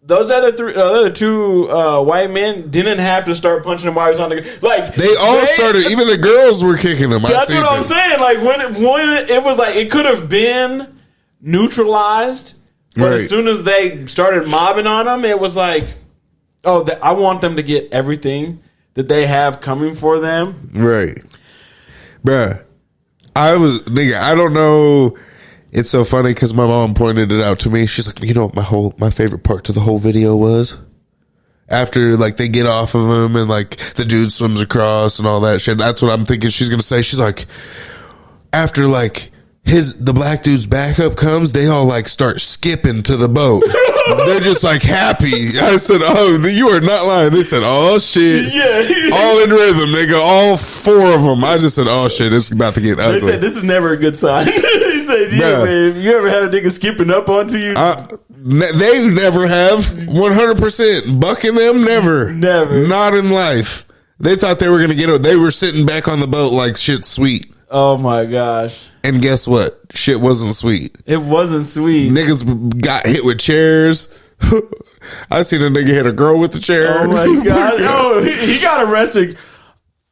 Speaker 1: those other two white men didn't have to start punching him while he was on the like.
Speaker 2: They all started. Even the girls were kicking him.
Speaker 1: That's what I'm saying. Like when it was like it could have been neutralized, but as soon as they started mobbing on him, it was like, oh, I want them to get everything that they have coming for them.
Speaker 2: Right, bruh. I don't know. It's so funny because my mom pointed it out to me. She's like, you know what my favorite part to the whole video was? After like they get off of him and like the dude swims across and all that shit. That's what I'm thinking she's gonna say. She's like, after like the black dude's backup comes, they all like start skipping to the boat. They're just like happy. I said, oh, you are not lying. They said, oh shit. Yeah. All in rhythm, nigga. All four of them. I just said, oh shit, it's about to get ugly.
Speaker 1: They said, this is never a good sign. He said, yeah, man, you ever had a nigga skipping up onto you?
Speaker 2: They never have. 100%. Bucking them, never.
Speaker 1: Never.
Speaker 2: Not in life. They thought they were going to get it. They were sitting back on the boat like shit's sweet.
Speaker 1: Oh my gosh.
Speaker 2: And guess what? Shit wasn't sweet.
Speaker 1: It wasn't sweet.
Speaker 2: Niggas got hit with chairs. I seen a nigga hit a girl with the chair.
Speaker 1: Oh my god. Oh, he got arrested.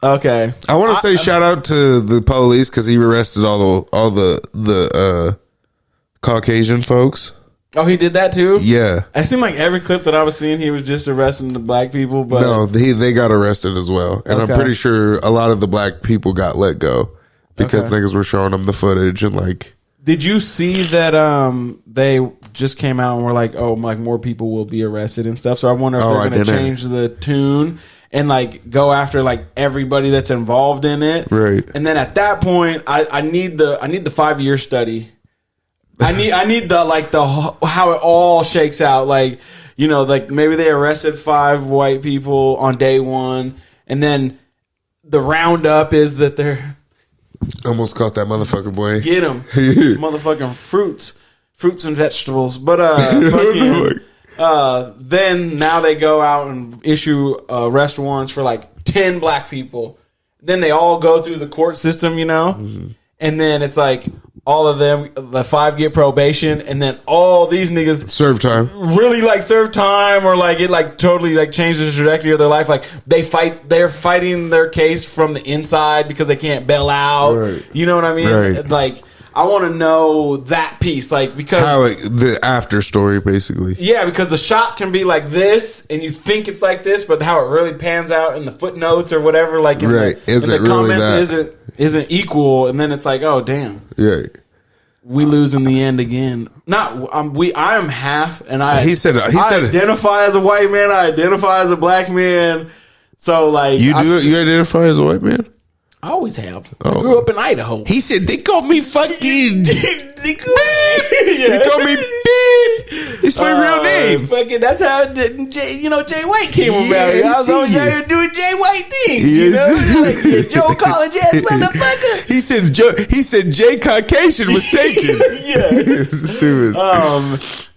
Speaker 1: Okay.
Speaker 2: I want to say shout out to the police because he arrested all the Caucasian folks.
Speaker 1: Oh, he did that too?
Speaker 2: Yeah.
Speaker 1: It seemed like every clip that I was seeing, he was just arresting the black people. But
Speaker 2: no, they got arrested as well. And I'm pretty sure a lot of the black people got let go because niggas were showing them the footage and like.
Speaker 1: Did you see that they just came out and were like, oh, like more people will be arrested and stuff? So I wonder if they're going to change the tune and like go after like everybody that's involved in it.
Speaker 2: Right.
Speaker 1: And then at that point, I need the 5-year study. I need the how it all shakes out. Like, you know, like maybe they arrested 5 white people on day 1, and then the roundup is that they're
Speaker 2: almost caught that motherfucker, boy.
Speaker 1: Get him, motherfucking fruits and vegetables. But then now they go out and issue arrest warrants for like 10 black people. Then they all go through the court system, you know, and then it's like. All of them, the 5 get probation, and then all these niggas
Speaker 2: serve time.
Speaker 1: Really like serve time, or like it like totally like changes the trajectory of their life. Like they're fighting their case from the inside because they can't bail out. Right. You know what I mean? Right. Like I want to know that piece, like because
Speaker 2: the after story, basically.
Speaker 1: Yeah, because the shot can be like this, and you think it's like this, but how it really pans out in the footnotes or whatever, like in the comments, isn't equal, and then it's like, oh damn,
Speaker 2: yeah,
Speaker 1: we lose in the end again. I am half, and I identify as a white man. I identify as a black man. So like,
Speaker 2: you identify as a white man.
Speaker 1: I always have. I grew up in Idaho.
Speaker 2: He said they call me fucking. They call me beep. It's my real name.
Speaker 1: Fucking. That's how Jay White came about. I was always out here doing Jay White things. You know, like Joe College ass motherfucker.
Speaker 2: He said Jay Caucasian was taken.
Speaker 1: Yeah,
Speaker 2: stupid.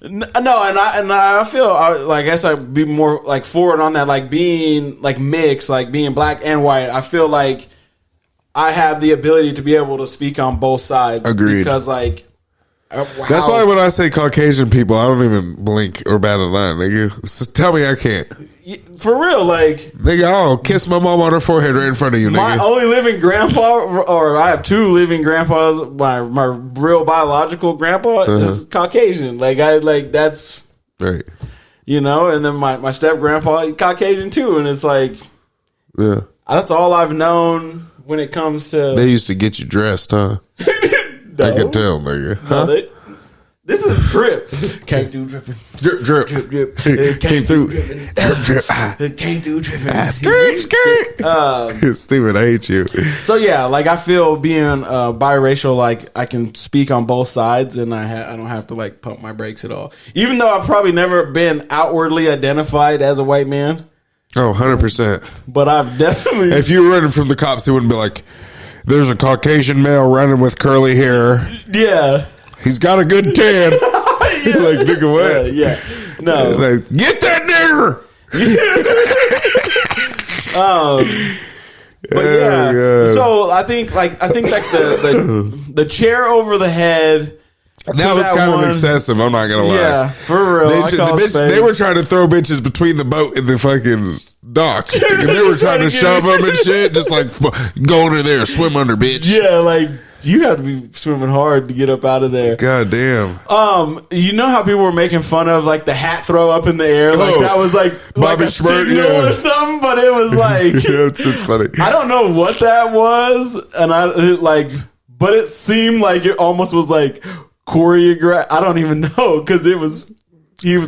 Speaker 1: No, and I feel like I guess I'd be more like forward on that, like being like mixed, like being black and white. I feel like I have the ability to be able to speak on both sides.
Speaker 2: Agreed.
Speaker 1: Because like
Speaker 2: that's why when I say Caucasian people, I don't even blink or bat an eye, nigga. So tell me I can't.
Speaker 1: For real, like
Speaker 2: nigga, I'll kiss my mom on her forehead right in front of you, nigga.
Speaker 1: My only living grandpa, or I have 2 living grandpas. My real biological grandpa is Caucasian. That's
Speaker 2: right.
Speaker 1: You know, and then my step grandpa Caucasian too, and it's like,
Speaker 2: yeah,
Speaker 1: that's all I've known. When it comes to...
Speaker 2: They used to get you dressed, huh? No. I can tell, nigga. Huh?
Speaker 1: No, this is drip. Came through dripping.
Speaker 2: Drip. Came through.
Speaker 1: Drip. Came through dripping.
Speaker 2: Skirt. Stupid, I hate you.
Speaker 1: So, yeah, like, I feel being biracial, like, I can speak on both sides, and I don't have to, like, pump my brakes at all. Even though I've probably never been outwardly identified as a white man.
Speaker 2: Oh, 100%.
Speaker 1: But I've definitely...
Speaker 2: If you were running from the cops, they wouldn't be like, there's a Caucasian male running with curly hair.
Speaker 1: Yeah.
Speaker 2: He's got a good tan.
Speaker 1: Yeah.
Speaker 2: Like, nigga, what?
Speaker 1: Yeah. No.
Speaker 2: Like, get that nigger!
Speaker 1: But yeah. So I think the chair over the head
Speaker 2: That was kind of excessive. I'm not gonna lie.
Speaker 1: Yeah, for real.
Speaker 2: They were trying to throw bitches between the boat and the fucking dock. They were trying to shove them and shit. Just like go under there, swim under, bitch.
Speaker 1: Yeah, like you have to be swimming hard to get up out of there.
Speaker 2: God damn.
Speaker 1: You know how people were making fun of like the hat throw up in the air, like that was like
Speaker 2: Bobby
Speaker 1: a
Speaker 2: Schmurd,
Speaker 1: signal or something, but it was like
Speaker 2: it's funny.
Speaker 1: I don't know what that was, and but it seemed like it almost was like choreographed. I don't even know because he was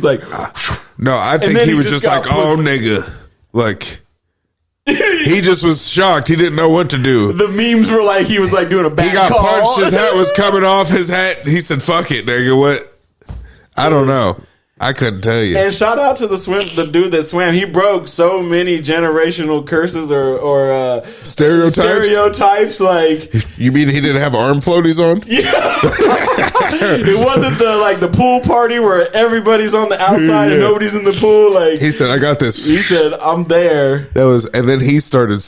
Speaker 1: like
Speaker 2: no, I think he was just like, oh nigga, like. He just was shocked. He didn't know what to do.
Speaker 1: The memes were like he was like doing a back
Speaker 2: He got
Speaker 1: call.
Speaker 2: punched. His hat was coming off his hat. He said, "Fuck it, nigga." What? I don't know. I couldn't tell you.
Speaker 1: And shout out to the dude that swam. He broke so many generational curses or stereotypes. Like,
Speaker 2: you mean he didn't have arm floaties on?
Speaker 1: Yeah. It wasn't the pool party where everybody's on the outside and nobody's in the pool. Like
Speaker 2: he said, "I got this."
Speaker 1: He said, "I'm there."
Speaker 2: And then he started.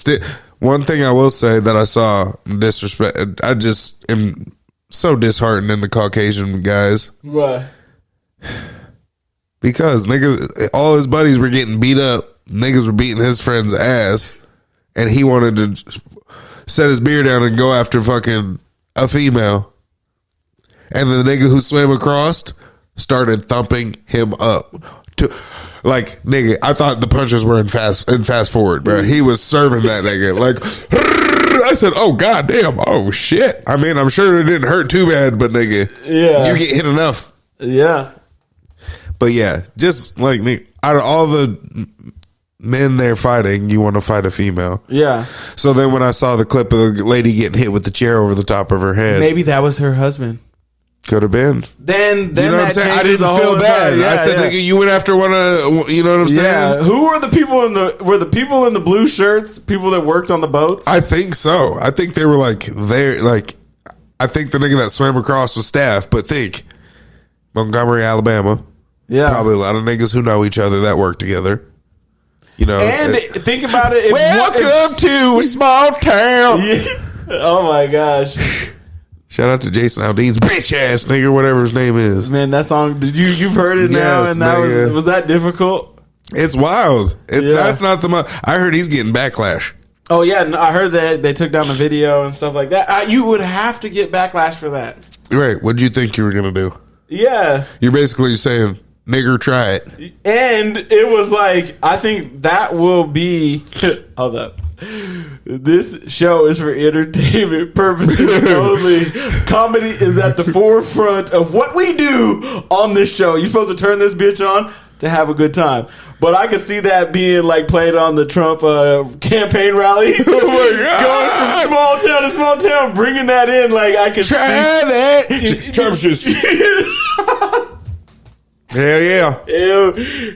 Speaker 2: One thing I will say that I saw disrespect. I just am so disheartened in the Caucasian guys.
Speaker 1: What?
Speaker 2: Because niggas, all his buddies were getting beat up. Niggas were beating his friend's ass, and he wanted to set his beer down and go after fucking a female. And the nigga who swam across started thumping him up. Nigga, I thought the punches were in fast forward, bro. He was serving that nigga like. I said, "Oh goddamn! Oh shit!" I mean, I'm sure it didn't hurt too bad, but nigga, you get hit enough.
Speaker 1: Yeah.
Speaker 2: But yeah, just like me, out of all the men there fighting, you want to fight a female.
Speaker 1: Yeah.
Speaker 2: So then when I saw the clip of the lady getting hit with the chair over the top of her head.
Speaker 1: Maybe that was her husband.
Speaker 2: Could have been.
Speaker 1: Then
Speaker 2: you know what I'm saying? I didn't feel bad. I said, nigga, you went after one of, you know what I'm saying?
Speaker 1: Yeah. Who were the people were the people in the blue shirts, people that worked on the boats?
Speaker 2: I think so. I think they were I think the nigga that swam across was staff, but think Montgomery, Alabama.
Speaker 1: Yeah.
Speaker 2: Probably a lot of niggas who know each other that work together. You know.
Speaker 1: And think about it.
Speaker 2: Welcome to a small town.
Speaker 1: Yeah. Oh my gosh.
Speaker 2: Shout out to Jason Aldean's bitch ass nigga, whatever his name is.
Speaker 1: Man, that song, you've heard it now,
Speaker 2: yes,
Speaker 1: and that was that difficult?
Speaker 2: It's wild. That's not I heard he's getting backlash.
Speaker 1: Oh yeah, I heard that they took down the video and stuff like that. You would have to get backlash for that.
Speaker 2: Right. What'd you think you were gonna do?
Speaker 1: Yeah.
Speaker 2: You're basically saying, nigger, try it.
Speaker 1: And it was like, I think that will be hold up. This show is for entertainment purposes only. Comedy is at the forefront of what we do on this show. You're supposed to turn this bitch on to have a good time. But I could see that being like played on the Trump campaign rally. Oh my God. Going from small town to small town, bringing that in. Like I could
Speaker 2: try that. Trump's just hell yeah.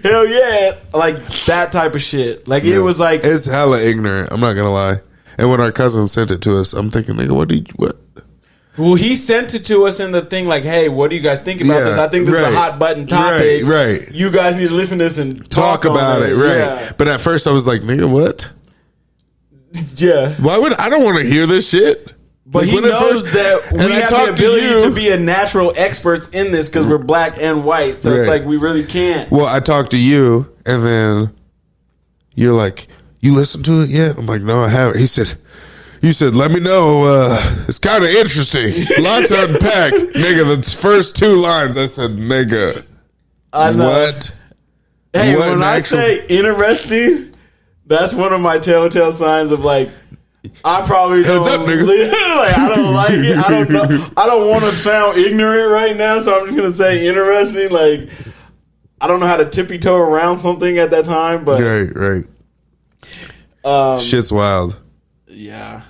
Speaker 1: Hell yeah. Like that type of shit. Like it was like,
Speaker 2: it's hella ignorant. I'm not gonna lie. And when our cousin sent it to us, I'm thinking, nigga, what?
Speaker 1: Well, he sent it to us in the thing like, hey, what do you guys think about this? I think this is a hot button topic.
Speaker 2: Right.
Speaker 1: You guys need to listen to this and
Speaker 2: talk about it. Right.
Speaker 1: Yeah.
Speaker 2: But at first I was like, nigga, what?
Speaker 1: Yeah.
Speaker 2: Why would I don't want to hear this shit?
Speaker 1: But he knows that we have the ability to be a natural experts in this because we're black and white. So it's like we really can't.
Speaker 2: Well, I talked to you and then you're like, you listened to it yet? I'm like, no, I haven't. You said, let me know. It's kind of interesting. Lots to unpack. Nigga, the first two lines, I said, nigga.
Speaker 1: I know.
Speaker 2: What?
Speaker 1: Hey, when I say interesting, that's one of my telltale signs of like, I probably don't.
Speaker 2: Heads up, nigga.
Speaker 1: Like, I don't like it. I don't know. I don't want to sound ignorant right now, so I'm just gonna say interesting. Like, I don't know how to tippy toe around something at that time, but
Speaker 2: right. Shit's wild.
Speaker 1: Yeah.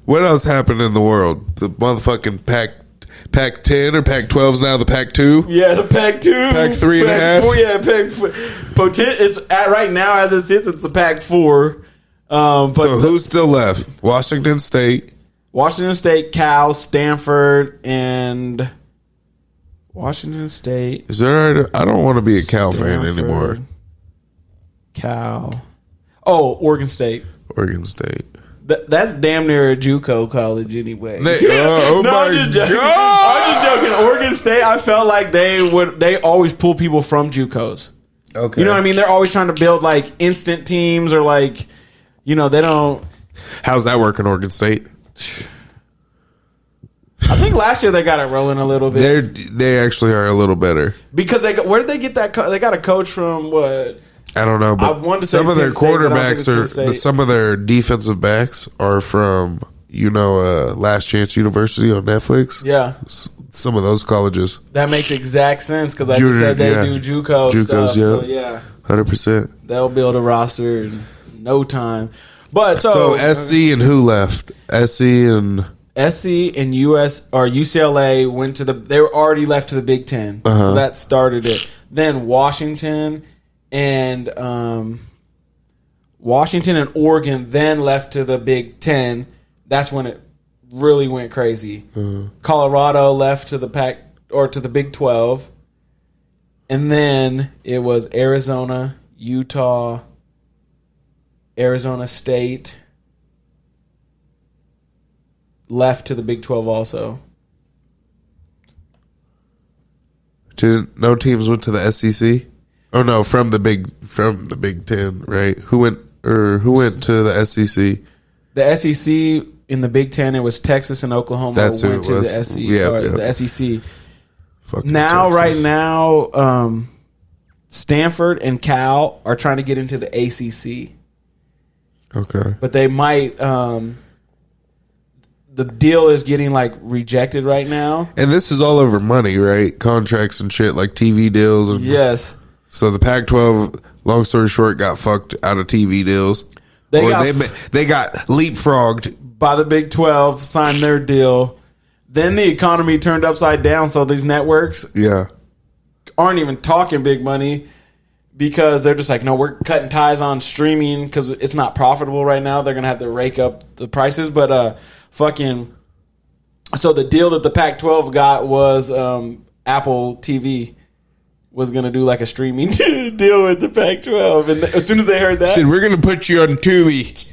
Speaker 2: What else happened in the world? The motherfucking Pac 10 or Pac 12's now the Pac 2?
Speaker 1: Yeah, the Pac 2.
Speaker 2: Pac 3.5.
Speaker 1: 4, yeah, Pac 4. It's at right now as it sits, it's the Pac 4.
Speaker 2: So who's still left? Washington State,
Speaker 1: Cal, Stanford, and Washington State.
Speaker 2: Is there? I don't want to be a Cal fan anymore.
Speaker 1: Cal. Oh, Oregon State. That's damn near a JUCO college anyway.
Speaker 2: Oh
Speaker 1: No,
Speaker 2: my
Speaker 1: I'm just joking.
Speaker 2: God.
Speaker 1: I'm just joking. Oregon State, I felt like they always pull people from JUCOs.
Speaker 2: Okay.
Speaker 1: You know what I mean? They're always trying to build like instant teams or like, they don't.
Speaker 2: How's that working, Oregon State?
Speaker 1: I think last year they got it rolling a little bit.
Speaker 2: They actually are a little better
Speaker 1: Because where did they get that? They got a coach from what?
Speaker 2: I don't know,
Speaker 1: I wanted
Speaker 2: but
Speaker 1: to say
Speaker 2: some of their
Speaker 1: Penn State, but I don't think
Speaker 2: quarterbacks
Speaker 1: it's Penn State.
Speaker 2: some of their defensive backs are from Last Chance University on Netflix.
Speaker 1: Yeah,
Speaker 2: Some of those colleges.
Speaker 1: that makes exact sense because I
Speaker 2: Junior,
Speaker 1: just said they
Speaker 2: yeah.
Speaker 1: do JUCO
Speaker 2: JUCOs,
Speaker 1: stuff.
Speaker 2: yeah.
Speaker 1: So yeah,
Speaker 2: 100%.
Speaker 1: they'll build a roster in no time. But
Speaker 2: So SC and who left? SC and
Speaker 1: US or UCLA went to they were already left to the Big Ten, so that started it. Then Washington and Oregon then left to the Big Ten. That's when it really went crazy. Colorado left to the PAC or to the Big 12, and then it was Arizona, Utah, Arizona State left to the Big 12 also.
Speaker 2: no teams went to the SEC? Oh no, from the Big Ten, right? Who went to the SEC?
Speaker 1: The SEC in the Big Ten, it was Texas and Oklahoma
Speaker 2: That's who
Speaker 1: went
Speaker 2: it
Speaker 1: to
Speaker 2: was.
Speaker 1: the SEC.
Speaker 2: Yeah.
Speaker 1: The SEC.
Speaker 2: Fucking
Speaker 1: Now,
Speaker 2: Texas.
Speaker 1: right now, Stanford and Cal are trying to get into the ACC,
Speaker 2: Okay.
Speaker 1: but they might. The deal is getting like rejected right now.
Speaker 2: And this is all over money, right? Contracts and shit, like TV deals. And
Speaker 1: Yes,
Speaker 2: So the Pac-12, long story short, got fucked out of TV deals.
Speaker 1: they
Speaker 2: Or
Speaker 1: got
Speaker 2: they got leapfrogged.
Speaker 1: by the Big 12, signed their deal. Then the economy turned upside down, so these networks
Speaker 2: Yeah.
Speaker 1: aren't even talking big money because they're just like, no, we're cutting ties on streaming because it's not profitable right now. They're going to have to rake up the prices. But so the deal that the Pac-12 got was Apple TV was going to do like a streaming deal with the Pac-12. And as soon as they heard that,
Speaker 2: Said, we're going to put you on Tubi.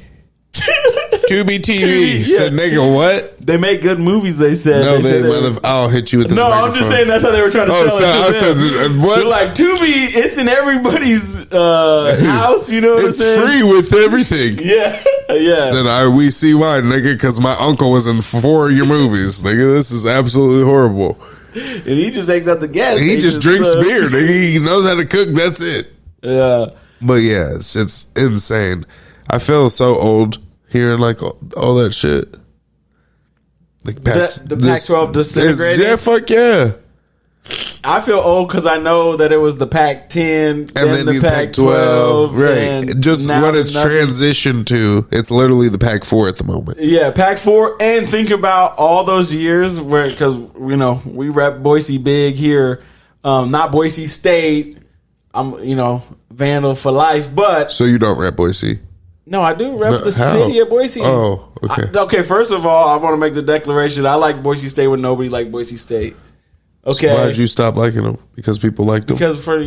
Speaker 2: Tubi TV.
Speaker 1: yeah.
Speaker 2: Said, nigga, what?
Speaker 1: they make good movies, they said.
Speaker 2: No,
Speaker 1: said
Speaker 2: I'll hit you with this
Speaker 1: No, I'm just
Speaker 2: microphone.
Speaker 1: saying that's how they were trying to
Speaker 2: Oh,
Speaker 1: sell
Speaker 2: so-
Speaker 1: it
Speaker 2: I
Speaker 1: to
Speaker 2: said,
Speaker 1: them.
Speaker 2: what?
Speaker 1: They're like, Tubi, it's in everybody's house, you know what
Speaker 2: It's
Speaker 1: I'm saying?
Speaker 2: free with everything.
Speaker 1: Yeah, yeah.
Speaker 2: Said, we see why, nigga, because my uncle was in 4 of your movies. Nigga, this is absolutely horrible.
Speaker 1: And he just hangs out the gas
Speaker 2: He just
Speaker 1: station,
Speaker 2: drinks
Speaker 1: so-
Speaker 2: beer, nigga. He knows how to cook. That's it.
Speaker 1: Yeah.
Speaker 2: But yeah, it's insane. I feel so old hearing like all that shit. Like
Speaker 1: The Pac-12 disintegrated?
Speaker 2: Yeah, fuck yeah.
Speaker 1: I feel old because I know that it was the Pac-10,
Speaker 2: And
Speaker 1: then
Speaker 2: then
Speaker 1: the Pac-12.
Speaker 2: right?
Speaker 1: and
Speaker 2: Just
Speaker 1: now
Speaker 2: what it's
Speaker 1: nothing.
Speaker 2: transitioned to. It's literally the Pac-4 at the moment.
Speaker 1: Yeah, Pac-4, and think about all those years where, because we rep Boise big here, not Boise State. I'm Vandal for life, but
Speaker 2: So you don't rep Boise?
Speaker 1: no, I do rep
Speaker 2: No,
Speaker 1: the
Speaker 2: how?
Speaker 1: city of Boise.
Speaker 2: Oh, okay.
Speaker 1: Okay, first of all, I want to make the declaration: I like Boise State when nobody liked Boise State. Okay,
Speaker 2: So why did you stop liking them? Because people liked them.
Speaker 1: because for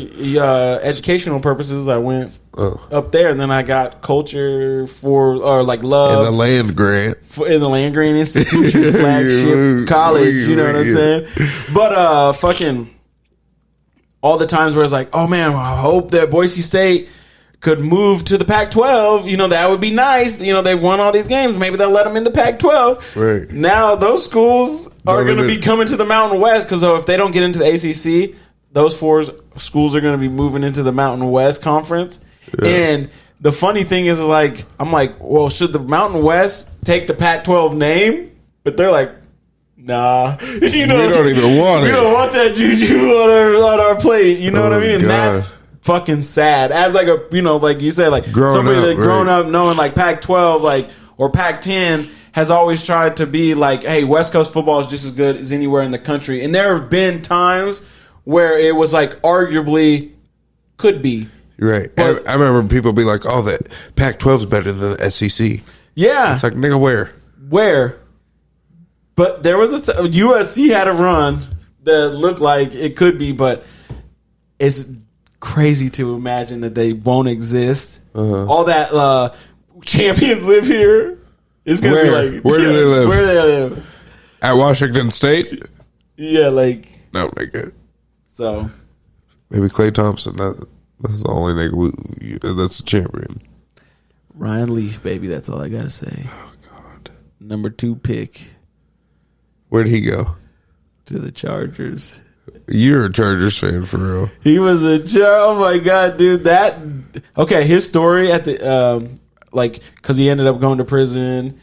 Speaker 1: educational purposes, I went
Speaker 2: Oh.
Speaker 1: up there, and then I got culture love
Speaker 2: And the land grant.
Speaker 1: in the Land Grant Institution flagship college. You know what I'm
Speaker 2: Yeah.
Speaker 1: saying? But fucking all the times where it's like, oh man, I hope that Boise State could move to the Pac-12. That would be nice. They've won all these games. Maybe they'll let them in the Pac-12.
Speaker 2: Right.
Speaker 1: Now those schools are
Speaker 2: Don't
Speaker 1: going to
Speaker 2: even-
Speaker 1: be coming to the Mountain West because if they don't get into the ACC, those 4 schools are going to be moving into the Mountain West Conference.
Speaker 2: Yeah.
Speaker 1: And the funny thing is, I'm like, well, should the Mountain West take the Pac-12 name? But they're like, nah. We
Speaker 2: don't even want
Speaker 1: We
Speaker 2: it.
Speaker 1: don't want that juju on our plate. You know what I
Speaker 2: Oh,
Speaker 1: mean? And
Speaker 2: God.
Speaker 1: that's fucking sad. As like a, like you said, like
Speaker 2: Grown
Speaker 1: somebody
Speaker 2: up,
Speaker 1: that grown
Speaker 2: right.
Speaker 1: up knowing like Pac-12, or Pac-10 has always tried to be like, hey, West Coast football is just as good as anywhere in the country. And there have been times where it was like arguably could be.
Speaker 2: Right.
Speaker 1: But-
Speaker 2: I remember people be like, oh, the Pac-12 is better than the SEC.
Speaker 1: Yeah.
Speaker 2: It's like, nigga, where?
Speaker 1: But there was USC had a run that looked like it could be, but it's crazy to imagine that they won't exist. All that champions live here. It's gonna be like,
Speaker 2: where do they live?
Speaker 1: Where do they live?
Speaker 2: At Washington State?
Speaker 1: Yeah, like
Speaker 2: No, nigga.
Speaker 1: so.
Speaker 2: Maybe Klay Thompson. That's the only nigga that's a champion.
Speaker 1: Ryan Leaf, baby. That's all I gotta say.
Speaker 2: Oh God.
Speaker 1: Number 2 pick
Speaker 2: Where'd he go?
Speaker 1: to the Chargers.
Speaker 2: You're a Chargers fan for real.
Speaker 1: He was oh my God, dude. That okay. His story at the like because he ended up going to prison,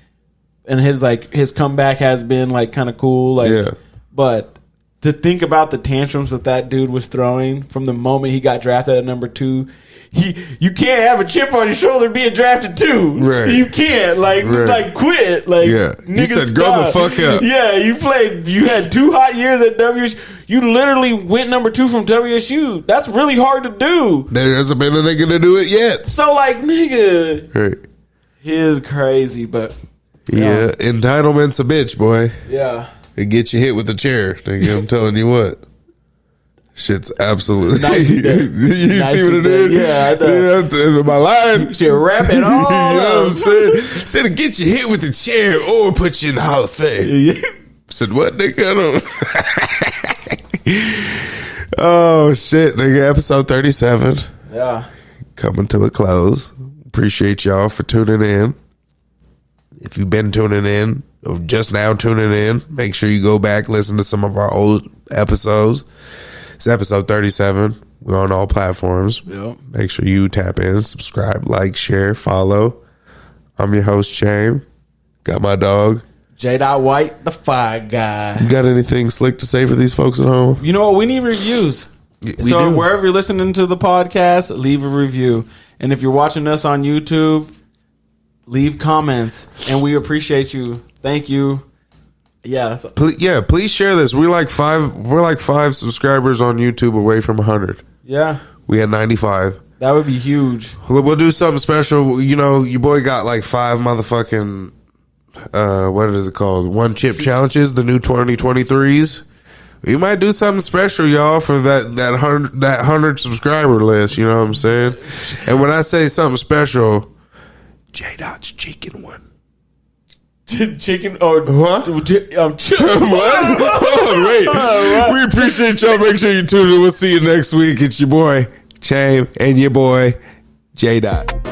Speaker 1: and his comeback has been like kind of cool. Like,
Speaker 2: Yeah.
Speaker 1: But to think about the tantrums that dude was throwing from the moment he got drafted at number 2. You can't have a chip on your shoulder being drafted 2.
Speaker 2: Right.
Speaker 1: You can't
Speaker 2: Right.
Speaker 1: like quit. Like
Speaker 2: Yeah. You
Speaker 1: nigga,
Speaker 2: said grow the fuck up.
Speaker 1: Yeah, you had 2 hot years at WSU. You literally went number 2 from WSU. That's really hard to do.
Speaker 2: There hasn't been a nigga to do it yet.
Speaker 1: So like nigga,
Speaker 2: Right.
Speaker 1: he is crazy, but
Speaker 2: Yeah. Entitlement's a bitch, boy.
Speaker 1: yeah.
Speaker 2: It gets you hit with a chair. Nigga, I'm telling you what. Shit's absolutely.
Speaker 1: Nicely done.
Speaker 2: You
Speaker 1: Nicely
Speaker 2: see what it
Speaker 1: done.
Speaker 2: did?
Speaker 1: Yeah, I know.
Speaker 2: Yeah, my line.
Speaker 1: Should wrap it all
Speaker 2: You know what I'm
Speaker 1: up.
Speaker 2: saying? Said to get you hit with a chair or put you in the Hall of Fame. Said what, nigga? I don't. Oh shit, nigga! Episode 37
Speaker 1: Yeah.
Speaker 2: coming to a close. Appreciate y'all for tuning in. If you've been tuning in or just now tuning in, make sure you go back listen to some of our old episodes. It's episode 37. We're on all platforms.
Speaker 1: Yep.
Speaker 2: Make sure you tap in, subscribe, like, share, follow. I'm your host, Chame. Got my dog.
Speaker 1: J. White, the Fire Guy.
Speaker 2: You got anything slick to say for these folks at home?
Speaker 1: You know what? We need reviews.
Speaker 2: We
Speaker 1: So
Speaker 2: do.
Speaker 1: wherever you're listening to the podcast, leave a review. And if you're watching us on YouTube, leave comments. And we appreciate you. Thank you. Yeah.
Speaker 2: Please share this. We're like five subscribers on YouTube away from 100.
Speaker 1: Yeah.
Speaker 2: We had 95.
Speaker 1: That would be huge.
Speaker 2: We'll do something special. You know, your boy got like 5 motherfucking what is it called? 1 chip challenges, the new 2023s. We might do something special, y'all, for that 100 subscriber list. You know what I'm saying? And when I say something special, J Dot's chicken one.
Speaker 1: Chicken or
Speaker 2: What?
Speaker 1: Chicken.
Speaker 2: What? Hold on, wait. We appreciate y'all. Make sure you tune in. We'll see you next week. It's your boy Chame and your boy J Dot.